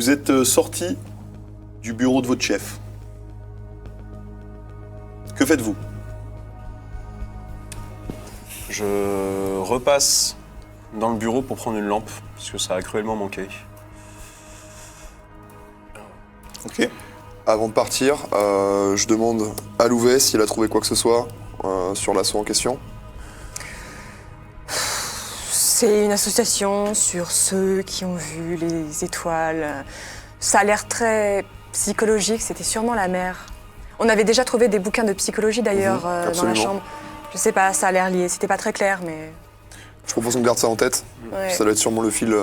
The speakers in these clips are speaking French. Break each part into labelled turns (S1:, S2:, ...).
S1: Vous êtes sorti du bureau de votre chef. Que faites-vous?
S2: Je repasse dans le bureau pour prendre une lampe, parce que ça a cruellement manqué.
S1: Ok.
S3: Avant de partir, je demande à Louvet s'il a trouvé quoi que ce soit sur l'assaut en question.
S4: C'est une association sur ceux qui ont vu les étoiles. Ça a l'air très psychologique, c'était sûrement la mère. On avait déjà trouvé des bouquins de psychologie d'ailleurs dans la
S3: absolument.
S4: chambre. Je sais pas, ça a l'air lié, c'était pas très clair mais...
S3: Je propose qu'on garde ça en tête.
S4: Ouais.
S3: Ça doit être sûrement le fil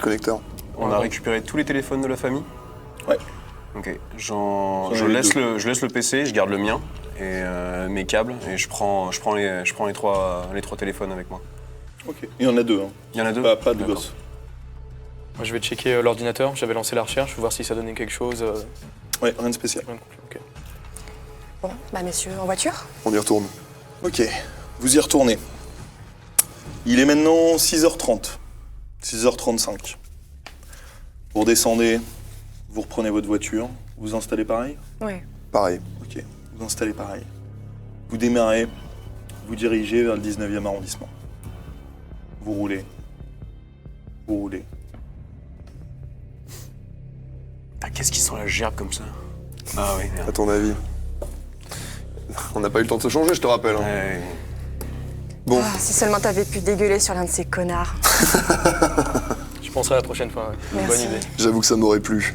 S3: connecteur.
S2: On a récupéré tous les téléphones de la famille?
S1: Ouais.
S2: Ok.
S1: J'en
S2: Je
S1: ai
S2: laisse
S1: deux.
S2: le PC, je garde le mien et mes câbles et je prends les trois téléphones avec moi.
S1: Ok. Il y en a deux. Hein.
S2: Il y en a deux?
S1: Pas de
S2: D'accord.
S1: gosse.
S5: Moi, je vais checker l'ordinateur. J'avais lancé la recherche, voir si ça donnait quelque chose.
S1: Ouais, rien de spécial.
S5: Rien de compliqué.
S4: Bon, bah messieurs, en voiture?
S3: On y retourne.
S1: Ok. Vous y retournez. Il est maintenant 6h30. 6h35. Vous redescendez, vous reprenez votre voiture, vous installez pareil?
S4: Oui.
S3: Pareil.
S1: Ok. Vous installez pareil. Vous démarrez, vous dirigez vers le 19e arrondissement. Vous roulez. Vous roulez.
S2: Ah, qu'est-ce qui sent la gerbe comme ça? Ah oui, merde.
S3: À ton avis? On n'a pas eu le temps de se changer, je te rappelle. Hein.
S2: Ouais.
S3: Bon,
S4: Ah, si seulement t'avais pu dégueuler sur l'un de ces connards.
S5: Je penserai la prochaine fois. Ouais. Une
S4: Merci.
S5: bonne idée.
S3: j'avoue que ça m'aurait plu.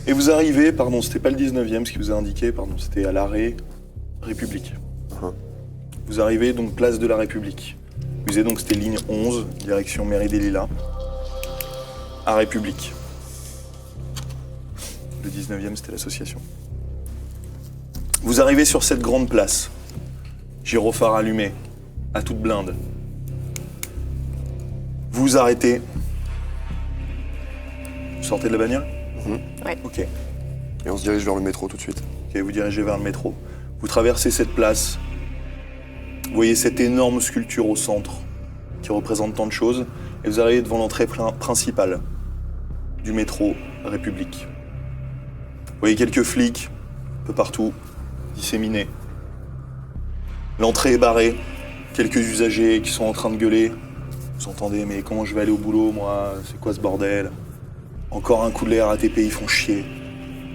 S1: Et vous arrivez, pardon, c'était pas le 19e, ce qui vous a indiqué, pardon, c'était à l'arrêt République. Vous arrivez donc place de la République. Vous disiez donc c'était ligne 11, direction Mairie des Lilas, à République. Le 19e, c'était l'association. Vous arrivez sur cette grande place, gyrophare allumé, à toute blinde. Vous vous arrêtez. Vous sortez de la bagnole?
S4: Ouais.
S1: Ok.
S3: Et on se dirige vers le métro tout de suite.
S1: Ok, vous dirigez vers le métro. Vous traversez cette place. Vous voyez cette énorme sculpture au centre qui représente tant de choses. Et vous arrivez devant l'entrée principale du métro République. Vous voyez quelques flics un peu partout, disséminés. L'entrée est barrée. Quelques usagers qui sont en train de gueuler. Vous entendez, mais comment je vais aller au boulot, moi? C'est quoi ce bordel? Encore un coup de l'air, RATP, ils font chier.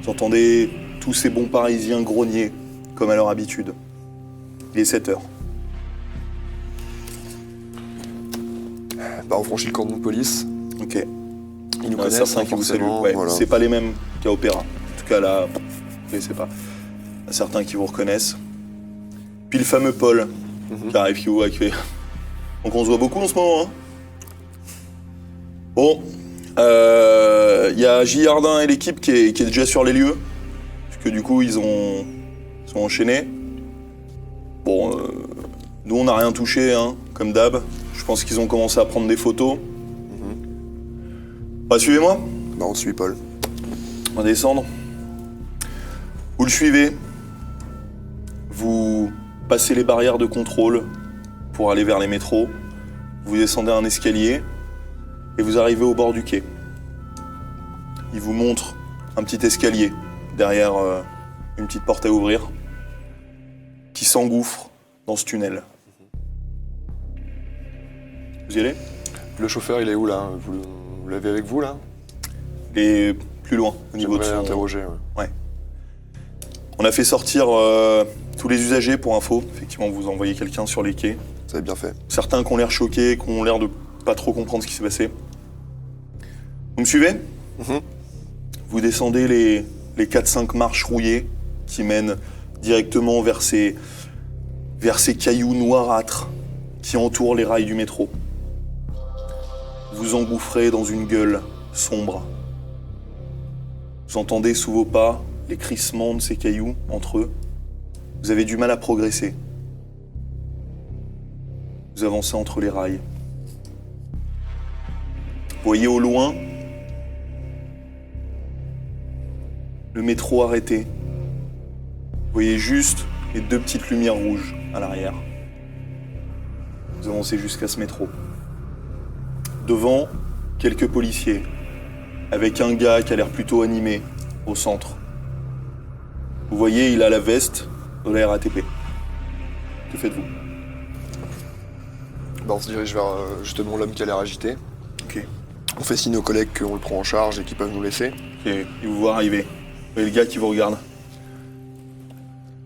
S1: Vous entendez tous ces bons Parisiens grogner, comme à leur habitude. Il est 7h.
S3: Bah, on franchit le cordon de police.
S1: Ok.
S3: Ils nous
S1: Il y en a
S3: connaissent,
S1: certains qui vous saluent.
S3: forcément,
S1: Ouais,
S3: voilà.
S1: c'est pas les mêmes qu'à Opéra. En tout cas, là, vous connaissez pas. Il y en a certains qui vous reconnaissent. Puis le fameux Paul, qui arrive, qui vous voit, qui fait... Donc on se voit beaucoup en ce moment, hein. Bon. Il y a Gillardin et l'équipe qui est déjà sur les lieux. Parce que du coup, ils sont enchaînés. Bon, nous, on n'a rien touché, hein, comme d'hab. Je pense qu'ils ont commencé à prendre des photos. Bah, suivez-moi.
S3: Bah, on suit Paul.
S1: On va descendre. Vous le suivez. Vous passez les barrières de contrôle pour aller vers les métros. Vous descendez un escalier et vous arrivez au bord du quai. Il vous montre un petit escalier derrière une petite porte à ouvrir qui s'engouffre dans ce tunnel. Vous y allez?
S3: Le chauffeur, il est où, là? Vous l'avez avec vous, là?
S1: Il est plus loin, au niveau de
S3: J'aimerais
S1: son...
S3: interroger, ouais.
S1: Ouais. On a fait sortir tous les usagers pour info. Effectivement, vous envoyez quelqu'un sur les quais.
S3: Vous avez bien fait.
S1: Certains qui ont l'air choqués, qui ont l'air de pas trop comprendre ce qui s'est passé. Vous me suivez? Vous descendez les 4-5 marches rouillées qui mènent directement vers ces cailloux noirâtres qui entourent les rails du métro. Vous engouffrez dans une gueule sombre. Vous entendez sous vos pas les crissements de ces cailloux entre eux. Vous avez du mal à progresser. Vous avancez entre les rails. Vous voyez au loin le métro arrêté. Vous voyez juste les deux petites lumières rouges à l'arrière. Vous avancez jusqu'à ce métro. Devant, quelques policiers avec un gars qui a l'air plutôt animé au centre. Vous voyez, il a la veste de la RATP. Que faites-vous?
S3: Bah, on se dirige vers justement l'homme qui a l'air agité.
S1: Ok.
S3: On fait signe aux collègues qu'on le prend en charge et qu'ils peuvent nous laisser.
S1: Ok, il vous voit arriver. Vous voyez le gars qui vous regarde.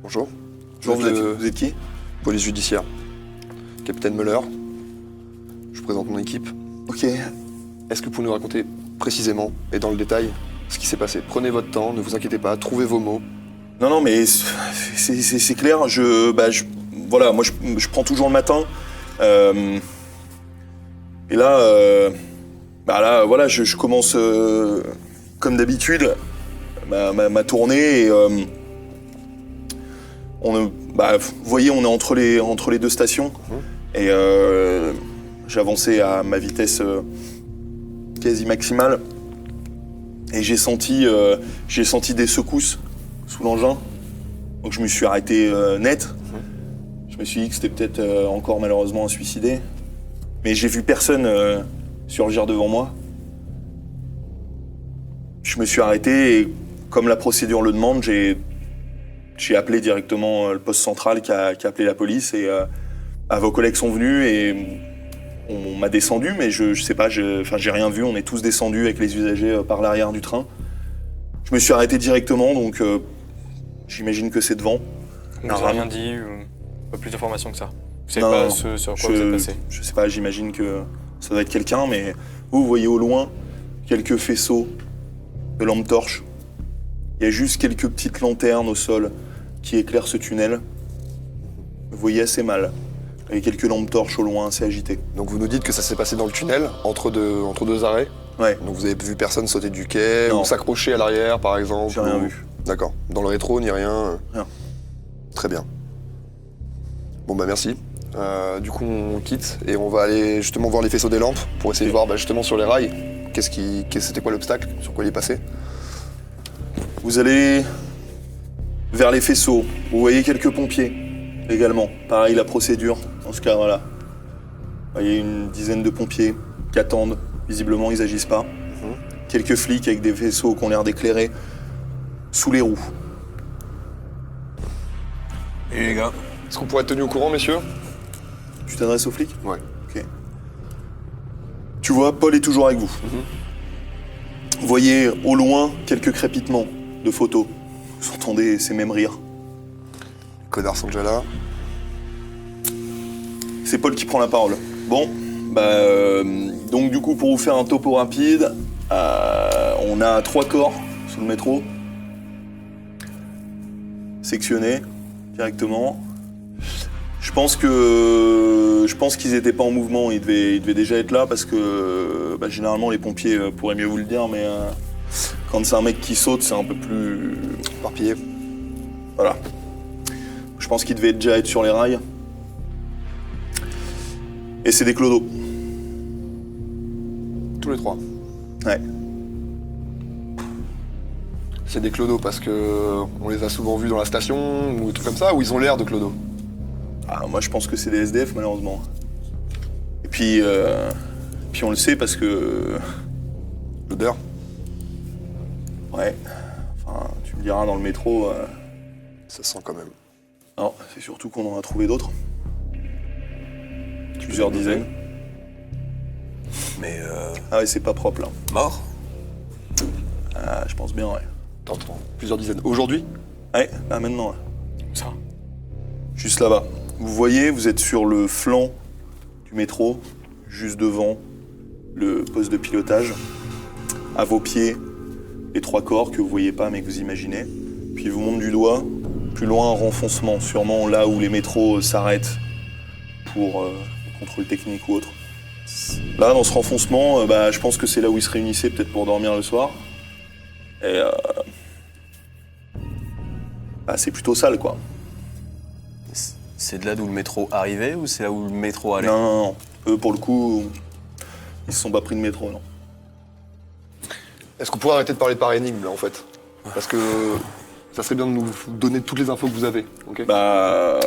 S3: Bonjour.
S1: Bonjour, vous êtes qui?
S3: Police judiciaire. Capitaine Muller. Je vous présente mon équipe.
S1: Ok.
S3: Est-ce que vous pouvez nous raconter précisément et dans le détail ce qui s'est passé? Prenez votre temps, ne vous inquiétez pas, trouvez vos mots.
S1: Non, mais c'est clair. Voilà, moi je prends toujours le matin. Et là, voilà, je commence comme d'habitude ma tournée. Et, vous voyez, on est entre les deux stations. Et j'avançais à ma vitesse quasi maximale. Et j'ai senti des secousses sous l'engin. Donc je me suis arrêté net. Je me suis dit que c'était peut-être encore malheureusement un suicidé. Mais j'ai vu personne surgir devant moi. Je me suis arrêté et comme la procédure le demande, j'ai appelé directement le poste central qui a appelé la police et vos collègues sont venus et on m'a descendu, mais je sais pas, j'ai rien vu. On est tous descendus avec les usagers par l'arrière du train. Je me suis arrêté directement, donc j'imagine que c'est devant.
S5: Vous n'avez rien dit ou pas plus d'informations que ça? Vous savez
S1: Non,
S5: pas
S1: non,
S5: ce sur quoi vous êtes passé?
S1: Je sais pas, j'imagine que ça doit être quelqu'un, mais vous voyez au loin quelques faisceaux de lampes torches. Il y a juste quelques petites lanternes au sol qui éclairent ce tunnel. Vous voyez assez mal. Il y a quelques lampes torches au loin, assez agitées.
S3: Donc vous nous dites que ça s'est passé dans le tunnel, entre deux arrêts.
S1: Ouais.
S3: Donc vous avez vu personne sauter du quai
S1: Non.
S3: ou s'accrocher à l'arrière par exemple?
S1: J'ai rien
S3: ou-
S1: vu.
S3: D'accord. Dans le rétro, ni rien?
S1: Rien.
S3: Très bien. Bon bah merci. Du coup on quitte et on va aller justement voir les faisceaux des lampes pour essayer de voir justement sur les rails c'était quoi l'obstacle, sur quoi il est passé.
S1: Vous allez vers les faisceaux. Vous voyez quelques pompiers également. Pareil, la procédure dans ce cadre-là. Vous voyez une dizaine de pompiers qui attendent. Visiblement, ils n'agissent pas. Quelques flics avec des vaisseaux qui ont l'air d'éclairer sous les roues.
S2: Et les gars?
S3: Est-ce qu'on pourrait être tenu au courant, messieurs?
S1: Tu t'adresses aux flics?
S3: Ouais.
S1: Ok. Tu vois, Paul est toujours avec vous. Vous voyez au loin quelques crépitements de photos. Vous entendez ces mêmes rires.
S3: Les connards sont déjà là.
S1: C'est Paul qui prend la parole. Bon, donc du coup, pour vous faire un topo rapide, on a 3 corps sous le métro, sectionnés directement. Je pense qu'ils n'étaient pas en mouvement, ils devaient déjà être là parce que généralement les pompiers pourraient mieux vous le dire, mais quand c'est un mec qui saute, c'est un peu plus
S3: Éparpillés.
S1: voilà. Je pense qu'ils devaient déjà être sur les rails. Et c'est des clodos.
S3: Tous les 3.
S1: Ouais.
S3: C'est des clodos parce que on les a souvent vus dans la station ou des trucs comme ça, ou ils ont l'air de clodos?
S1: Ah, moi je pense que c'est des SDF malheureusement. Et puis on le sait parce que
S3: L'odeur?
S1: ouais. Enfin, tu me diras dans le métro.
S3: Ça sent quand même.
S1: Non, c'est surtout qu'on en a trouvé d'autres. Plusieurs dizaines.
S2: Mais
S1: Ah ouais, c'est pas propre là.
S2: mort?
S1: Ah, je pense bien, ouais.
S3: T'entends plusieurs dizaines. Aujourd'hui?
S1: Ouais, là maintenant, là.
S5: Ça.
S1: Juste là-bas. Vous voyez, vous êtes sur le flanc du métro, juste devant le poste de pilotage. À vos pieds, les 3 corps que vous voyez pas mais que vous imaginez. Puis il vous montre du doigt, plus loin un renfoncement, sûrement là où les métros s'arrêtent pour contrôle technique ou autre. Là, dans ce renfoncement, je pense que c'est là où ils se réunissaient peut-être pour dormir le soir. Et c'est plutôt sale, quoi.
S2: C'est de là d'où le métro arrivait ou c'est là où le métro allait?
S1: Non. Eux, pour le coup, ils se sont pas pris de métro, non.
S3: Est-ce qu'on pourrait arrêter de parler par énigme là en fait? Parce que ça serait bien de nous donner toutes les infos que vous avez, ok?
S1: Bah...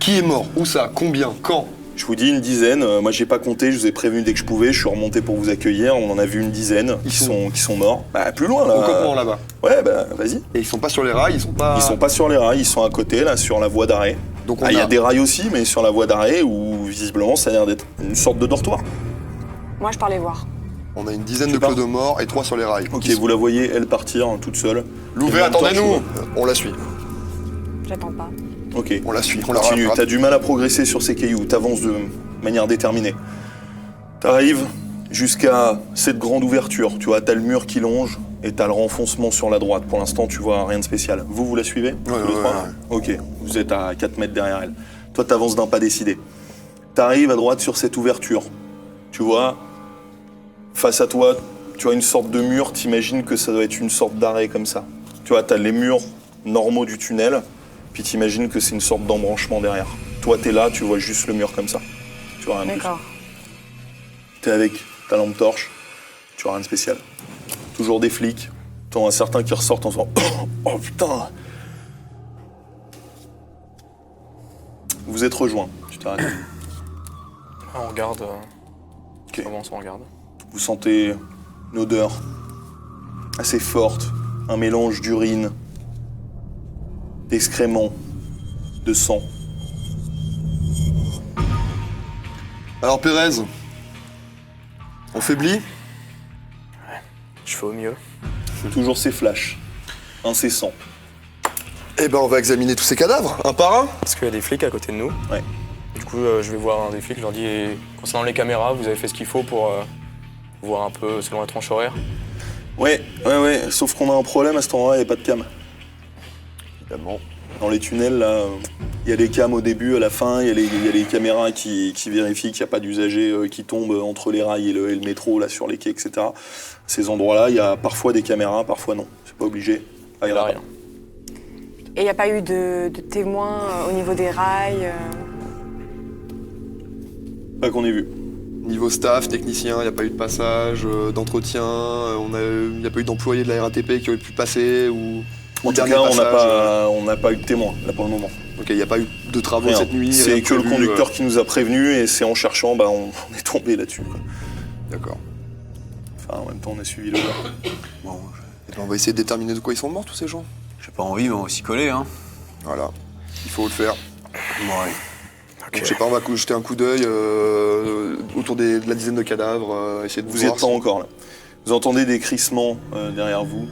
S3: Qui est mort? Où ça? Combien? Quand?
S1: Je vous dis une dizaine. Moi, j'ai pas compté. Je vous ai prévenu dès que je pouvais. Je suis remonté pour vous accueillir. On en a vu une dizaine qui sont morts. Bah, plus loin, là.
S3: Au campement, là-bas.
S1: Ouais, bah, vas-y.
S3: Et ils sont pas sur les rails, ils sont pas...
S1: Ils sont pas sur les rails. Ils sont à côté, là, sur la voie d'arrêt.
S3: Donc
S1: Il y a des rails aussi, mais sur la voie d'arrêt où, visiblement, ça a l'air d'être une sorte de dortoir.
S4: Moi, je pars les voir.
S3: On a une dizaine
S1: Tu
S3: de
S1: pars
S3: clodomores et 3 sur les rails.
S1: Ok, vous la voyez, elle partir, toute seule.
S3: Louvet,
S1: Et en même temps,
S3: attendez-nous. On la suit.
S4: J'attends pas.
S1: Ok.
S3: On la suit, on la
S1: Continue,
S3: rattrape.
S1: t'as du mal à progresser sur ces cailloux, t'avances de manière déterminée. T'arrives jusqu'à cette grande ouverture, tu vois, t'as le mur qui longe et t'as le renfoncement sur la droite. Pour l'instant, tu vois rien de spécial. Vous la suivez tous les
S3: ouais,
S1: trois Ok, vous êtes à 4 mètres derrière elle. Toi, t'avances d'un pas décidé. T'arrives à droite sur cette ouverture. Tu vois, face à toi, tu vois une sorte de mur, t'imagines que ça doit être une sorte d'arrêt comme ça. Tu vois, t'as les murs normaux du tunnel, puis t'imagines que c'est une sorte d'embranchement derrière. Toi, t'es là, tu vois juste le mur comme ça. Tu vois rien de plus.
S4: D'accord.
S1: T'es avec ta lampe torche, tu vois rien de spécial. Toujours des flics, t'en as certains qui ressortent en disant Oh putain. Vous êtes rejoints, tu t'arrêtes.
S5: Ah, on regarde.
S1: Ok.
S5: Comment on regarde?
S1: Vous sentez une odeur assez forte, un mélange d'urine, d'excréments, de sang.
S3: Alors Pérez, on faiblit.
S5: Je fais au mieux.
S1: Toujours ces flashs, incessants.
S3: Eh ben on va examiner tous ces cadavres, un par un.
S5: Parce qu'il y a des flics à côté de nous.
S1: Ouais.
S5: Du coup, je vais voir un des flics, je leur dis, concernant les caméras, vous avez fait ce qu'il faut pour voir un peu selon la tranche horaire.
S1: Ouais, sauf qu'on a un problème à cet endroit, il n'y a pas de cam.
S3: Évidemment.
S1: Dans les tunnels, là, il y a des cams au début, à la fin, il y a les caméras qui vérifient qu'il n'y a pas d'usagers qui tombent entre les rails et le métro, là, sur les quais, etc. Ces endroits-là, il y a parfois des caméras, parfois non. C'est pas obligé.
S5: Il n'y a rien.
S4: Et il n'y a pas eu de témoins au niveau des rails
S1: Pas qu'on ait vu.
S3: Niveau staff, technicien, il n'y a pas eu de passage, d'entretien, il n'y a pas eu d'employés de la RATP qui auraient pu passer ou...
S1: En tout
S3: dernier
S1: cas,
S3: passage,
S1: on n'a pas eu de témoin, là, pour le moment.
S3: Ok, il n'y a pas eu de travaux
S1: Rien.
S3: cette nuit.
S1: C'est
S3: rien
S1: que le
S3: prévu,
S1: conducteur qui nous a prévenus et c'est en cherchant, bah, on est tombé là-dessus, quoi.
S3: D'accord.
S1: Enfin, en même temps, on a suivi le gars.
S2: Bon,
S3: Eh ben, on va essayer de déterminer de quoi ils sont morts tous ces gens.
S2: j'ai pas envie, mais on va s'y coller, hein.
S3: Voilà, il faut le faire.
S2: Ouais.
S3: Donc, je sais pas, on va jeter un coup d'œil autour de la dizaine de cadavres, essayer de
S1: Vous y
S3: voir
S1: êtes pas encore, là. Vous entendez des crissements derrière vous.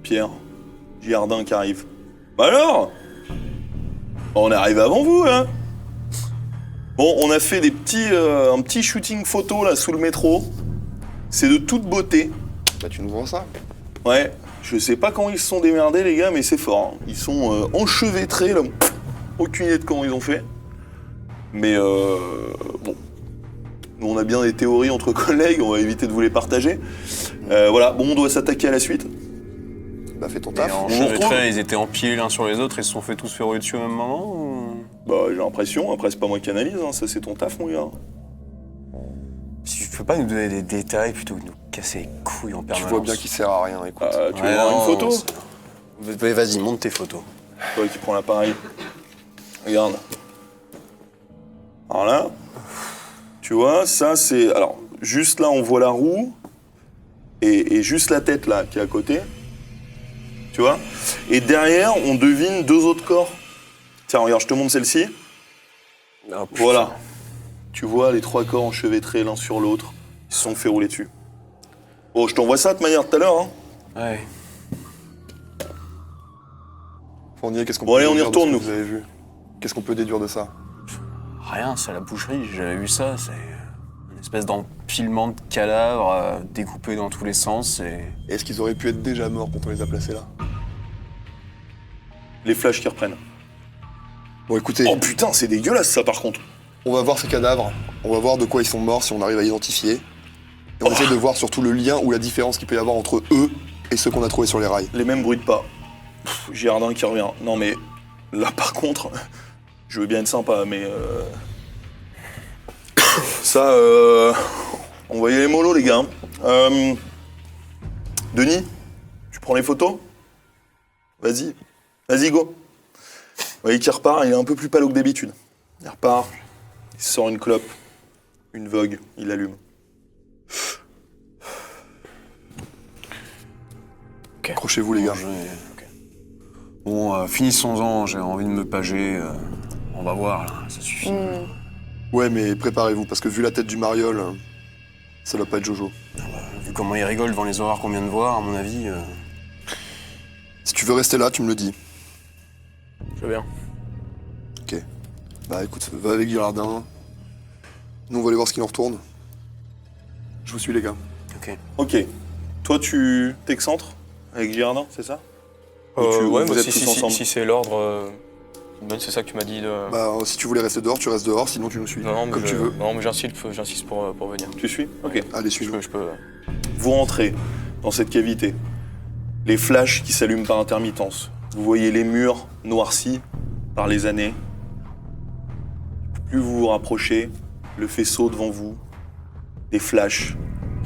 S1: Pierre, Girardin qui arrive. Bah alors, on est arrivé avant vous, hein. Bon, on a fait un petit shooting photo, là, sous le métro. C'est de toute beauté.
S3: Bah tu nous vends ça.
S1: Ouais, je sais pas comment ils se sont démerdés, les gars, mais c'est fort. Hein. Ils sont enchevêtrés, là. Aucune idée de comment ils ont fait. Mais bon. Nous, on a bien des théories entre collègues, on va éviter de vous les partager. Voilà, bon, on doit s'attaquer à la suite.
S3: Bah fais ton
S2: Et
S3: taf.
S2: en
S1: On vous retrouve
S2: chevêtrés, ils étaient empilés l'un sur les autres et se sont fait tous faire rouler dessus au même moment ou...
S1: Bah, j'ai l'impression, après, c'est pas moi qui analyse, hein. Ça, c'est ton taf, mon gars.
S2: Si tu peux pas nous donner des détails plutôt que de nous casser les couilles en
S3: Tu
S2: permanence.
S3: vois bien qu'il sert à rien, écoute.
S1: Tu veux voir une photo?
S2: Vas-y, monte tes photos.
S1: Toi qui prends l'appareil. Regarde. Alors là, tu vois, ça c'est... Alors, juste là, on voit la roue et juste la tête là, qui est à côté. Tu vois? Et derrière, on devine 2 autres corps. Tiens, regarde, je te montre celle-ci.
S2: Oh, putain.
S1: Voilà. Tu vois les 3 corps enchevêtrés l'un sur l'autre. Ils se sont fait rouler dessus. Bon, je t'envoie ça de manière tout à l'heure, hein.
S2: Ouais.
S3: Fournier, qu'est-ce qu'on
S1: Bon,
S3: peut
S1: allez, on y
S3: déduire de ce
S1: retourne,
S3: que
S1: nous.
S3: Vous avez vu. Qu'est-ce qu'on peut déduire de ça?
S2: Rien, c'est à la boucherie, j'avais vu ça, c'est une espèce d'empilement de cadavres découpés dans tous les sens et...
S3: Est-ce qu'ils auraient pu être déjà morts quand on les a placés là?
S1: Les flashs qui reprennent.
S3: Bon écoutez,
S1: Oh putain, c'est dégueulasse ça par contre.
S3: on va voir ces cadavres, on va voir de quoi ils sont morts si on arrive à identifier. Et on essaie de voir surtout le lien ou la différence qu'il peut y avoir entre eux et ceux qu'on a trouvés sur les rails.
S1: Les mêmes bruits de pas. Girardin qui revient. Non mais là par contre, je veux bien être sympa, mais ça, on va y aller mollo les gars. Denis, tu prends les photos? Vas-y go. Vous voyez qu'il repart, il est un peu plus pâle que d'habitude. Il repart, il Il sort une clope, une vogue, il l'allume.
S3: Accrochez-vous les gars.
S2: Bon, finissons-en, j'ai envie de me pager. On va voir, là, ça suffit.
S3: Ouais, mais préparez-vous, parce que vu la tête du mariole, ça doit pas être Jojo.
S2: Vu comment il rigole devant les horreurs qu'on vient de voir, à mon avis...
S3: Si tu veux rester là, tu me le dis.
S5: Je veux bien.
S3: Ok. Bah écoute, va avec Girardin. Nous, on va aller voir ce qu'il en retourne. Je vous suis, les gars.
S2: Ok.
S1: Ok. Toi, tu t'excentres avec Girardin, c'est ça? Ou
S5: Ouais,
S1: vous
S5: bah,
S1: êtes tous ensemble?
S5: si c'est l'ordre, Ben, c'est ça que tu m'as dit de...
S3: Bah, si tu voulais rester dehors, tu restes dehors, sinon tu nous suis.
S5: Non, mais
S3: Comme tu veux.
S5: Non, mais j'insiste pour venir.
S1: Tu suis? Ok.
S3: Allez, suis-nous.
S5: Je peux...
S1: Vous rentrez dans cette cavité. Les flashs qui s'allument par intermittence. Vous voyez les murs noircis par les années. Plus vous vous rapprochez, le faisceau devant vous, des flashs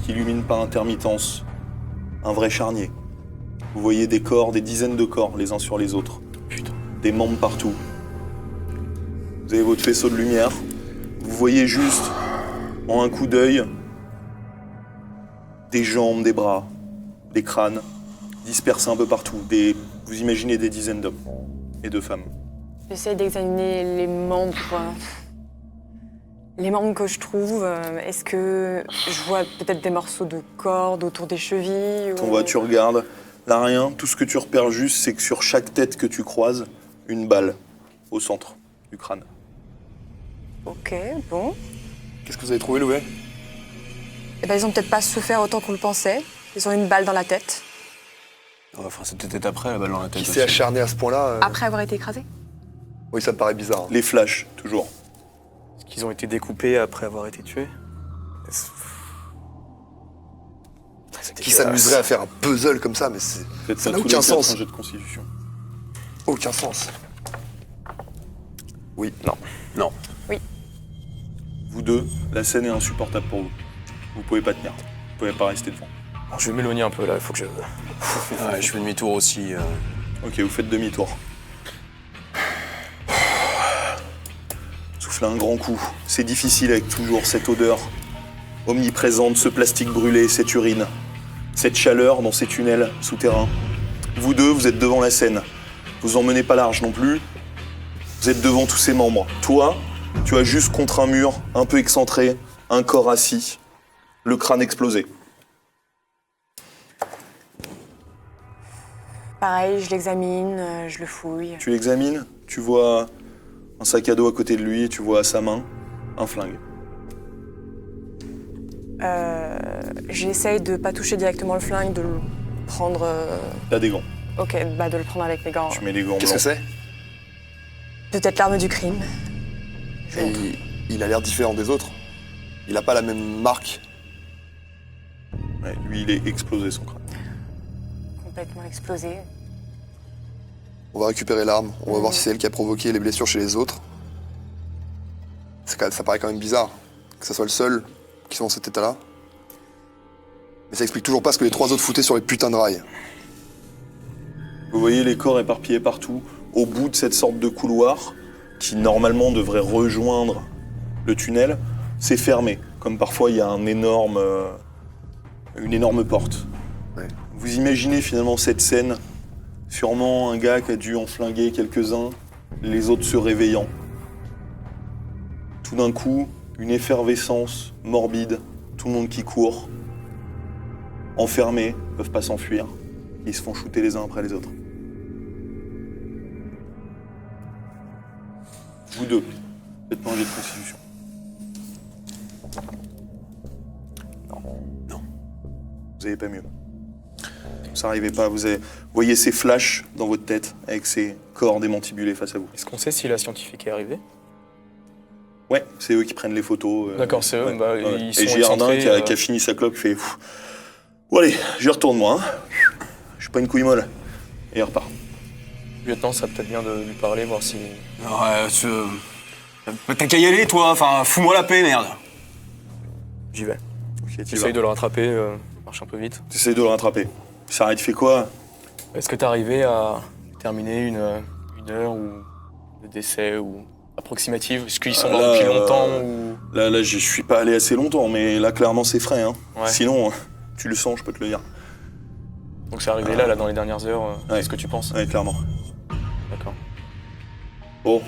S1: qui illuminent par intermittence un vrai charnier. Vous voyez des corps, des dizaines de corps les uns sur les autres.
S5: Putain.
S1: Des membres partout. Vous avez votre faisceau de lumière. Vous voyez juste, en un coup d'œil, des jambes, des bras, des crânes, dispersés un peu partout. Vous imaginez des dizaines d'hommes et de femmes.
S4: J'essaie d'examiner les membres. Les membres que je trouve. Est-ce que je vois peut-être des morceaux de corde autour des chevilles
S1: On voit, tu regardes, là rien. Tout ce que tu repères juste, c'est que sur chaque tête que tu croises, une balle au centre du crâne.
S4: Ok, bon.
S3: Qu'est-ce que vous avez trouvé, Louvet?
S4: Eh ben, ils ont peut-être pas souffert autant qu'on le pensait. Ils ont une balle dans la tête.
S2: Enfin, c'était peut-être après, la balle dans la tête
S3: Qui
S2: aussi.
S3: s'est acharné à ce point-là
S4: Après avoir été écrasés.
S3: Oui, ça me paraît bizarre. hein.
S1: Les flashs, toujours.
S5: Est-ce qu'ils ont été découpés après avoir été tués?
S3: Qui s'amuserait à faire un puzzle comme ça, mais c'est...
S1: Faites
S3: Ça n'a
S1: tous les
S3: aucun
S1: quatre
S3: sens.
S1: un jet de constitution.
S3: Aucun sens.
S5: Oui, non.
S2: Non.
S1: Vous deux, la scène est insupportable pour vous. Vous pouvez pas tenir. Vous pouvez pas rester devant.
S5: Alors, je vais m'éloigner un peu là, il faut que je...
S2: Ouais, je fais demi-tour aussi.
S1: Ok, vous faites demi-tour. Soufflez un grand coup. C'est difficile avec toujours cette odeur omniprésente, ce plastique brûlé, cette urine, cette chaleur dans ces tunnels souterrains. Vous deux, vous êtes devant la scène. Vous en menez pas large non plus. Vous êtes devant tous ces membres. Toi, tu as juste contre un mur, un peu excentré, un corps assis, le crâne explosé.
S4: Pareil, je l'examine, je le fouille.
S1: Tu l'examines, tu vois un sac à dos à côté de lui, tu vois à sa main un flingue.
S4: J'essaye de pas toucher directement le flingue, de le prendre.
S1: T'as des gants.
S4: Ok, bah de le prendre avec mes gants.
S1: Tu mets les gants
S3: Qu'est-ce que
S1: blancs.
S3: c'est?
S4: Peut-être l'arme du crime. Je
S3: Et
S4: montre.
S3: il a l'air différent des autres. Il a pas la même marque.
S1: Ouais, lui, il est explosé son crâne.
S4: Complètement explosé.
S3: On va récupérer l'arme, on va voir si c'est elle qui a provoqué les blessures chez les autres. Ça paraît quand même bizarre que ça soit le seul qui soit dans cet état-là. Mais ça explique toujours pas ce que les trois autres foutaient sur les putains de rails.
S1: Vous voyez les corps éparpillés partout, au bout de cette sorte de couloir qui normalement devrait rejoindre le tunnel. C'est fermé, comme parfois il y a une énorme porte.
S3: Ouais.
S1: Vous imaginez finalement cette scène, sûrement un gars qui a dû en flinguer quelques-uns, les autres se réveillant. Tout d'un coup, une effervescence morbide, tout le monde qui court, enfermés, peuvent pas s'enfuir, ils se font shooter les uns après les autres. Vous deux, faites-moi un jet de constitution. Non. Vous avez pas mieux. Ça n'arrivait pas, vous voyez ces flashs dans votre tête avec ces corps démantibulés face à vous.
S5: Est-ce qu'on sait si la scientifique est arrivée?
S1: Ouais, c'est eux qui prennent les photos.
S5: D'accord, c'est eux, bah, ils sont
S1: Et Girardin
S5: excentrés,
S1: qui a fini sa clope, fait pff. Bon allez, j'y retourne moi. Hein. Je suis pas une couille molle. Et il repart.
S5: Lieutenant, ça serait peut-être bien de lui parler, voir si...
S2: T'as qu'à y aller, toi. Enfin, fous-moi la paix, merde.
S5: J'y vais.
S1: Ok,
S5: J'essaye de le rattraper, marche un peu vite.
S1: T'essayes de le rattraper. Il s'arrête, il fait quoi?
S5: Est-ce que t'es arrivé à terminer une heure ou de décès ou approximative? Est-ce qu'ils sont
S1: Là,
S5: là depuis longtemps ou...
S1: Là, je suis pas allé assez longtemps, mais là, clairement, c'est frais. Hein.
S5: Ouais.
S1: Sinon, tu le sens, je peux te le dire.
S5: Donc c'est arrivé là, dans les dernières heures,
S1: Ouais.
S5: qu'est-ce que tu penses?
S1: Ouais, clairement.
S5: D'accord.
S1: Bon.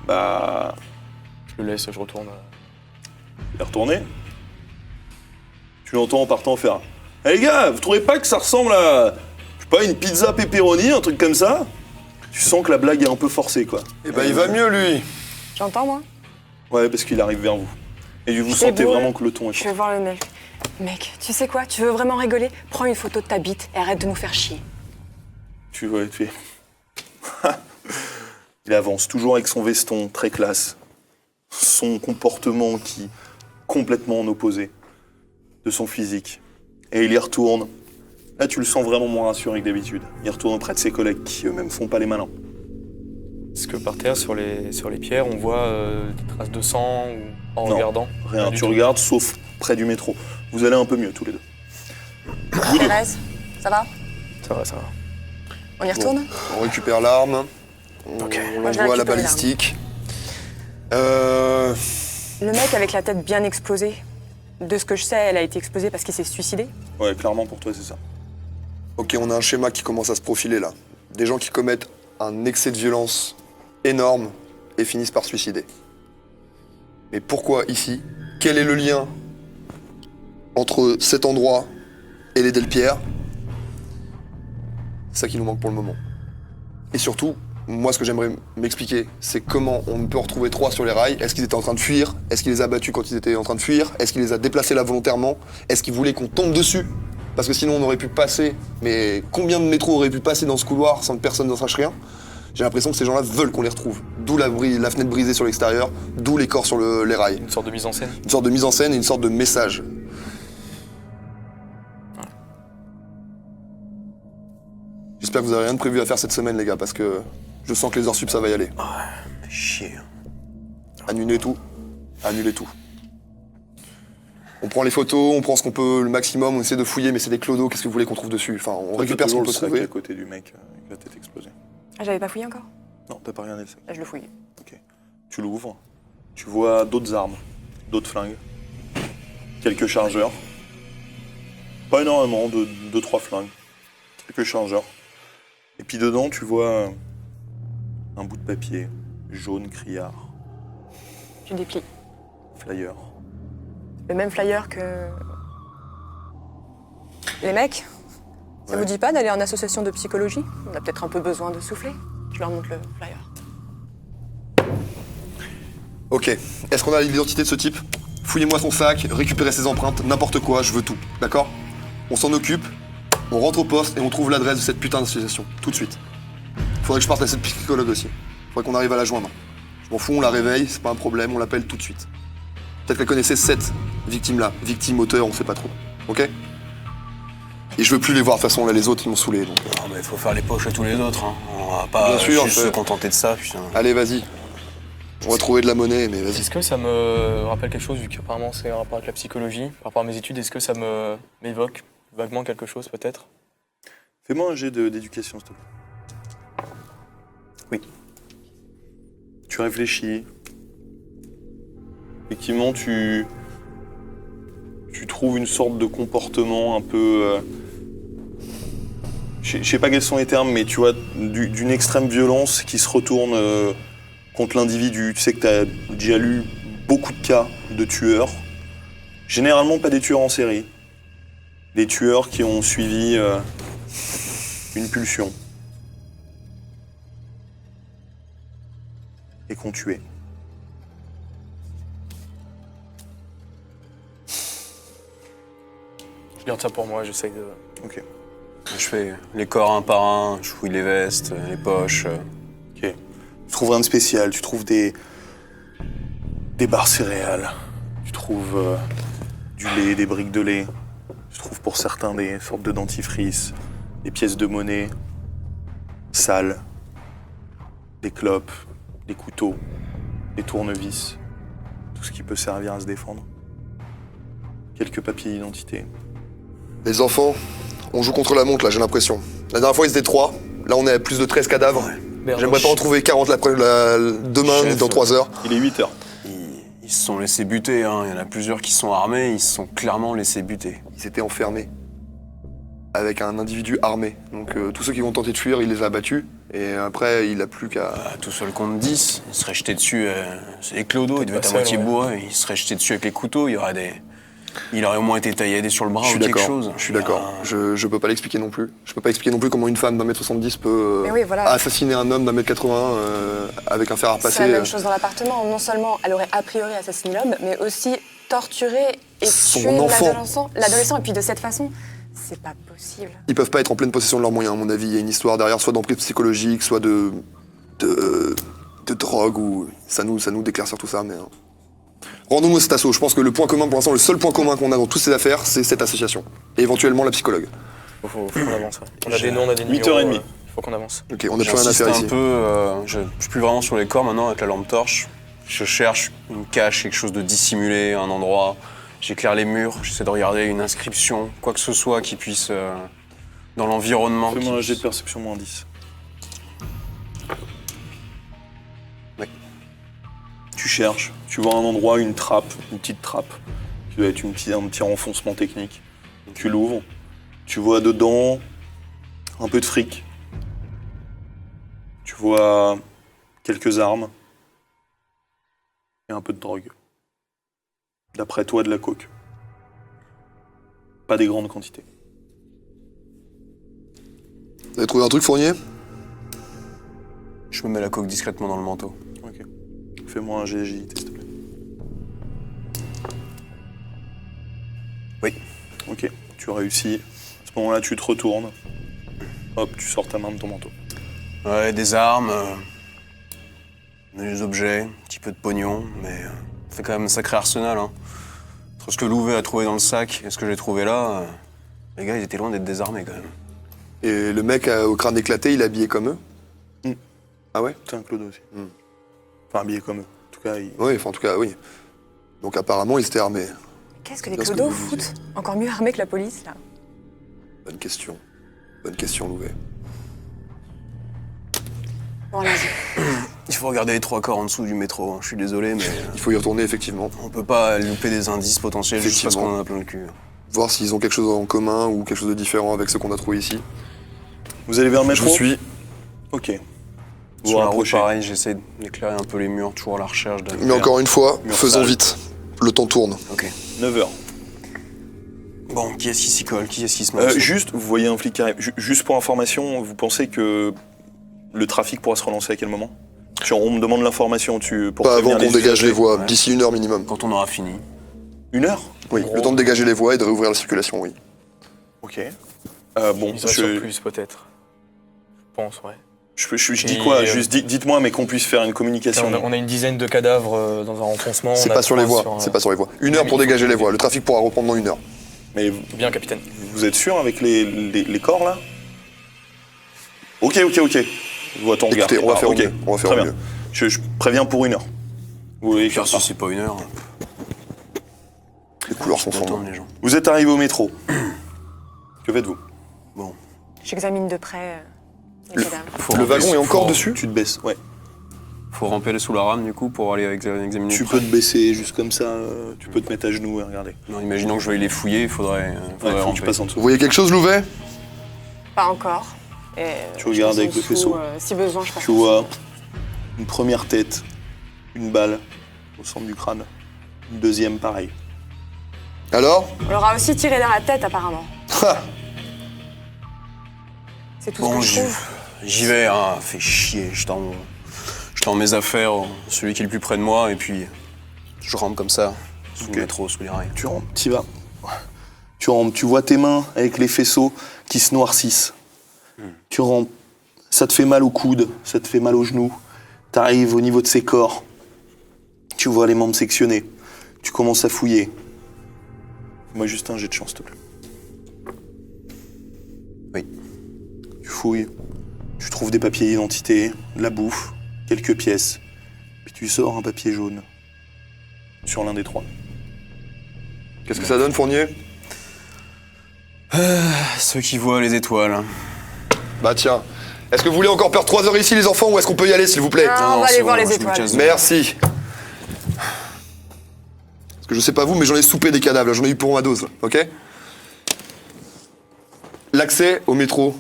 S1: Bah,
S5: Je le laisse, je retourne.
S1: il est retourné. Tu l'entends en partant faire « Hey les gars, vous trouvez pas que ça ressemble à, je sais pas, une pizza pepperoni, un truc comme ça ?» Tu sens que la blague est un peu forcée, quoi.
S3: Eh ben, il va mieux, lui.
S4: J'entends, moi?
S1: Ouais, parce qu'il arrive vers vous. Et vous
S4: C'est
S1: sentez
S4: beau,
S1: vraiment
S4: là.
S1: que le ton est
S4: Je
S1: fort.
S4: vais voir le mec. Mec, tu sais quoi? Tu veux vraiment rigoler? Prends une photo de ta bite et arrête de nous faire chier.
S1: Tu vois, tu fais... Il avance, toujours avec son veston, très classe. Son comportement qui complètement en opposé de son physique. Et il y retourne. Là, tu le sens vraiment moins rassuré que d'habitude. Il retourne auprès de ses collègues qui eux-mêmes font pas les malins.
S5: Est-ce que par terre, sur les pierres, on voit des traces de sang ou en
S1: Non.
S5: regardant?
S1: Rien,
S5: du
S1: tu
S5: tout.
S1: regardes, sauf près du métro. Vous allez un peu mieux tous les deux.
S4: Thérèse, ça va?
S5: Ça va, ça va.
S4: On y retourne?
S3: On récupère l'arme.
S5: Ok.
S3: On
S4: Moi, je vais
S3: l'envoie à la
S4: récupérer
S3: balistique.
S4: Le mec avec la tête bien explosée. De ce que je sais, elle a été explosée parce qu'il s'est suicidé.
S1: Ouais, clairement pour toi, c'est ça.
S3: Ok, on a un schéma qui commence à se profiler là. Des gens qui commettent un excès de violence énorme et finissent par se suicider. Mais pourquoi ici? Quel est le lien entre cet endroit et les Delpierre? C'est ça qui nous manque pour le moment. Et surtout, moi ce que j'aimerais m'expliquer, c'est comment on peut retrouver 3 sur les rails. Est-ce qu'ils étaient en train de fuir? Est-ce qu'il les a battus quand ils étaient en train de fuir? Est-ce qu'il les a déplacés là volontairement? Est-ce qu'il voulait qu'on tombe dessus? Parce que sinon on aurait pu passer, mais combien de métros auraient pu passer dans ce couloir sans que personne n'en sache rien? J'ai l'impression que ces gens-là veulent qu'on les retrouve. D'où la fenêtre brisée sur l'extérieur, d'où les corps sur les rails.
S5: Une sorte de mise en scène.
S3: Une sorte de mise en scène et une sorte de message. J'espère que vous avez rien de prévu à faire cette semaine, les gars, parce que je sens que les heures sup, ça va y aller.
S2: Fais chier.
S3: Annulez tout. Annulez tout. On prend les photos, on prend ce qu'on peut, le maximum, on essaie de fouiller, mais c'est des clodos, qu'est-ce que vous voulez qu'on trouve dessus? Enfin, on récupère ce qu'on peut
S1: le sac
S3: trouver.
S1: à côté du mec avec la tête explosée.
S4: Ah, j'avais pas fouillé encore?
S1: Non, t'as pas regardé le sac.
S4: Là, je le fouille.
S1: Ok. Tu l'ouvres. Tu vois d'autres armes, d'autres flingues, quelques chargeurs. Pas énormément, 2-3 flingues, quelques chargeurs. Et puis dedans, tu vois un bout de papier jaune criard,
S4: Je déplie.
S1: flyer.
S4: Le même flyer que. Les mecs? Ça
S1: Ouais.
S4: vous dit pas d'aller en association de psychologie? On a peut-être un peu besoin de souffler. Je leur montre le flyer.
S3: Ok. Est-ce qu'on a l'identité de ce type? Fouillez-moi son sac, récupérez ses empreintes, n'importe quoi, je veux tout. D'accord? On s'en occupe, on rentre au poste et on trouve l'adresse de cette putain d'association. Tout de suite. Faudrait que je parte à cette psychologue aussi. Faudrait qu'on arrive à la joindre. Je m'en fous, on la réveille, c'est pas un problème, on l'appelle tout de suite. Peut-être qu'elle connaissait cette victime-là. Victime, auteur, on sait pas trop. Ok? Et je veux plus les voir, de toute façon, là, les autres, ils m'ont saulé. Donc.
S2: Non, mais faut faire les poches à tous les autres. Hein. On va pas
S3: Bien sûr,
S2: juste
S3: on
S2: se
S3: fait.
S2: contenter de ça, putain.
S3: Allez, vas-y. On va trouver de la monnaie, mais vas-y.
S5: Est-ce que ça me rappelle quelque chose, vu qu'apparemment c'est un rapport avec la psychologie, par rapport à mes études, est-ce que ça m'évoque vaguement quelque chose peut-être?
S1: Fais-moi un jet d'éducation, s'il te plaît. Oui. Tu réfléchis. Effectivement, tu trouves une sorte de comportement un peu... je sais pas quels sont les termes, mais tu vois, d'une extrême violence qui se retourne contre l'individu. Tu sais que tu as déjà lu beaucoup de cas de tueurs. Généralement pas des tueurs en série. Des tueurs qui ont suivi une pulsion. Et qui ont tué.
S5: Je garde ça pour moi, j'essaye de...
S1: Ok.
S2: Je fais les corps un par un, je fouille les vestes, les poches.
S1: Ok. Tu trouves rien de spécial, tu trouves des barres céréales, tu trouves du lait, des briques de lait, tu trouves pour certains des sortes de dentifrice, des pièces de monnaie, sales, des clopes, des couteaux, des tournevis, tout ce qui peut servir à se défendre. Quelques papiers d'identité.
S3: Les enfants, on joue contre la montre, là, j'ai l'impression. La dernière fois, ils étaient 3. Là, on est à plus de 13 cadavres. J'aimerais pas en trouver 40 demain ni
S2: Chef,
S3: dans 3 heures.
S1: Il est 8 heures.
S2: Ils se sont laissés buter, hein. Il y en a plusieurs qui sont armés, ils se sont clairement laissés buter.
S3: Ils étaient enfermés avec un individu armé. Donc tous ceux qui vont tenter de fuir, il les a abattus. Et après, il a plus qu'à...
S2: Tout seul contre 10, ils seraient jetés dessus. C'est les clodos, ils devaient être à
S5: pas
S2: moitié
S5: seul, ouais.
S2: bourrés. Ils seraient jetés dessus avec les couteaux, il aurait au moins été tailladé sur le bras
S3: Je
S2: ou
S3: suis
S2: quelque
S3: d'accord,
S2: chose.
S3: je suis d'accord. Je peux pas l'expliquer non plus. Je peux pas expliquer non plus comment une femme d'1m70 peut
S4: Mais oui, voilà.
S3: assassiner un homme d'1m80 avec un fer à
S4: C'est
S3: repasser.
S4: la même chose dans l'appartement. Non seulement elle aurait a priori assassiné l'homme, mais aussi torturé et
S3: Son
S4: tué
S3: enfant.
S4: l'adolescent. Et puis de cette façon, c'est pas possible.
S3: Ils peuvent pas être en pleine possession de leurs moyens, à mon avis. Il y a une histoire derrière, soit d'emprise psychologique, soit de drogue, ou ça nous d'éclaircir tout ça, mais... Rendons-nous à cet assaut. Je pense que le point commun, pour l'instant, le seul point commun qu'on a dans toutes ces affaires, c'est cette association. Et éventuellement la psychologue.
S5: Faut qu'on avance. Ouais. On a des noms, on a des
S1: 8h30.
S5: numéros. Faut qu'on avance.
S3: Ok, on a plus rien à
S2: J'insiste
S3: faire
S2: un
S3: ici.
S2: peu, je suis plus vraiment sur les corps maintenant avec la lampe torche. Je cherche une cache, quelque chose de dissimulé, un endroit. J'éclaire les murs, j'essaie de regarder une inscription, quoi que ce soit qui puisse, dans l'environnement.
S1: Fais-moi un
S2: qui-
S1: jet de perception moins 10.
S2: Ouais.
S1: Tu cherches, tu vois un endroit, une trappe, une petite trappe, qui doit être un petit renfoncement technique. Tu l'ouvres, tu vois dedans un peu de fric. Tu vois quelques armes et un peu de drogue. D'après toi, de la coke. Pas des grandes quantités.
S3: Vous avez trouvé un truc, Fournier?
S2: Je me mets la coque discrètement dans le manteau.
S1: Ok. Fais-moi un jet d'agilité, s'il te plaît.
S2: Oui.
S1: Ok, tu réussis. À ce moment-là, tu te retournes. Hop, tu sors ta main de ton manteau.
S2: Ouais, des armes, des objets, un petit peu de pognon, mais c'est quand même un sacré arsenal. Hein. Entre ce que Louvet a trouvé dans le sac et ce que j'ai trouvé là, les gars, ils étaient loin d'être désarmés quand même.
S3: Et le mec au crâne éclaté, il est habillé comme eux?
S1: Mm.
S3: Ah ouais?
S1: C'est un clodo aussi.
S3: Hmm.
S1: Enfin, habillé comme eux. En tout cas,
S3: Oui, enfin en tout cas, oui. Donc apparemment, ils étaient armés.
S4: Qu'est-ce que les
S3: Bien ce que
S4: clodos
S3: vous disiez.
S4: foutent encore mieux armés que la police, là?
S3: Bonne question. Bonne question, Louvet.
S4: Bon, allons-y.
S2: Il faut regarder les 3 corps en dessous du métro, hein. Je suis désolé, mais
S3: Il faut y retourner, effectivement.
S2: on peut pas louper des indices potentiels juste parce
S3: Effectivement.
S2: qu'on en a plein le cul.
S3: Voir s'ils ont quelque chose en commun ou quelque chose de différent avec ce qu'on a trouvé ici.
S1: Vous allez vers le
S3: Je
S1: métro?
S3: vous suis.
S1: Ok. Vous
S2: Sur la route,
S1: rapprochez.
S2: pareil, j'essaie d'éclairer un peu les murs, toujours à la recherche d'un...
S3: Mais encore une fois,
S1: Mur
S3: faisons
S1: sale.
S3: vite. Le temps tourne.
S2: Ok.
S1: 9h.
S2: Bon, qui est-ce qui s'y colle? Qui est-ce qui se met dessus
S1: Juste, vous voyez un flic qui arrive. Juste pour information, vous pensez que le trafic pourra se relancer à quel moment? On me demande l'information pour
S3: Pas avant
S1: prévenir
S3: qu'on dégage les
S1: usagers.
S3: voies.
S2: Ouais.
S3: D'ici 1 heure minimum.
S2: Quand on aura fini.
S1: 1 heure?
S3: Oui,
S5: gros.
S3: le temps de dégager les voies et de réouvrir la circulation, oui.
S1: Ok. Bon,
S5: Ils seraient sur plus, peut-être. Je pense, ouais.
S1: je dis
S5: Et,
S1: quoi? Juste dites-moi, mais qu'on puisse faire une communication.
S5: On a une dizaine de cadavres dans un renfoncement.
S3: C'est
S5: on a
S3: pas sur les
S5: 3
S3: voies. C'est pas sur les voies. 1 heure pour
S5: il faut
S3: dégager
S5: que-
S3: les voies. Le trafic pourra reprendre dans 1 heure.
S1: Mais
S5: Bien, capitaine.
S1: vous êtes sûr avec les corps là? Ok. Je vois ton regard.
S3: Écoutez, on va faire au
S1: ok.
S3: mieux. On va faire
S1: Très
S3: au
S1: bien.
S3: mieux.
S1: Je préviens pour 1 heure. Vous voyez
S2: Faire
S1: faire
S2: si
S1: ça.
S2: c'est pas 1 heure,
S3: Les couleurs sont sombres.
S2: attendre les gens.
S1: Vous êtes arrivé au métro. Que faites-vous?
S2: Bon,
S4: J'examine de près les cadavres.
S2: faut
S3: Le
S2: ramper
S3: wagon est encore
S2: faut-
S3: dessus?
S1: Tu te baisses, ouais.
S2: Faut ramper sous la rame du coup pour aller examiner.
S1: Tu
S2: de
S1: peux
S2: près.
S1: te baisser juste comme ça, tu peux te mettre à genoux et regarder.
S2: Non, imaginons que je vais les fouiller, il faudrait
S1: Ouais, faut que
S2: ramper.
S1: tu passes en dessous.
S3: Vous voyez quelque chose, Louvet?
S4: Pas encore. Et,
S1: Tu
S4: je
S1: regardes
S4: passe en
S1: avec le
S4: dessous,
S1: faisceau.
S4: Si besoin, je passe
S1: Tu
S4: en
S1: vois
S4: dessous.
S1: une première tête, une balle au centre du crâne, une deuxième pareil.
S3: Alors?
S4: On leur a aussi tiré dans la tête, apparemment.
S3: Ha!
S4: C'est tout
S2: Bon,
S4: ce que je trouve.
S2: j'y vais, hein, fais chier, je tends mes affaires, celui qui est le plus près de moi, et puis je rampe comme ça, sous
S1: Ok.
S2: le métro, sous les rails.
S1: Tu rentres, t'y vas. Tu rentres, tu vois tes mains avec les faisceaux qui se noircissent. Tu rentres, ça te fait mal au coude, ça te fait mal aux genoux. T'arrives au niveau de ses corps. Tu vois les membres sectionnés. Tu commences à fouiller. Moi, juste un jet de chance, s'il te plaît.
S2: Oui.
S1: Tu fouilles. Tu trouves des papiers d'identité, de la bouffe, quelques pièces. Puis tu sors un papier jaune. Sur l'un des 3.
S3: Qu'est-ce que ça donne, Fournier?
S2: Ceux qui voient les étoiles.
S3: Bah tiens, Est-ce que vous voulez encore perdre 3 heures ici, les enfants, ou est-ce qu'on peut y aller, s'il vous plaît?
S4: Ah, on
S2: Non,
S4: va
S2: c'est
S4: aller voir
S2: bon,
S4: les
S2: je me
S4: étoiles.
S2: casse.
S3: Merci. Parce que je sais pas vous, mais j'en ai soupé des cadavres, là. J'en ai eu pour ma dose, là, ok? L'accès au métro,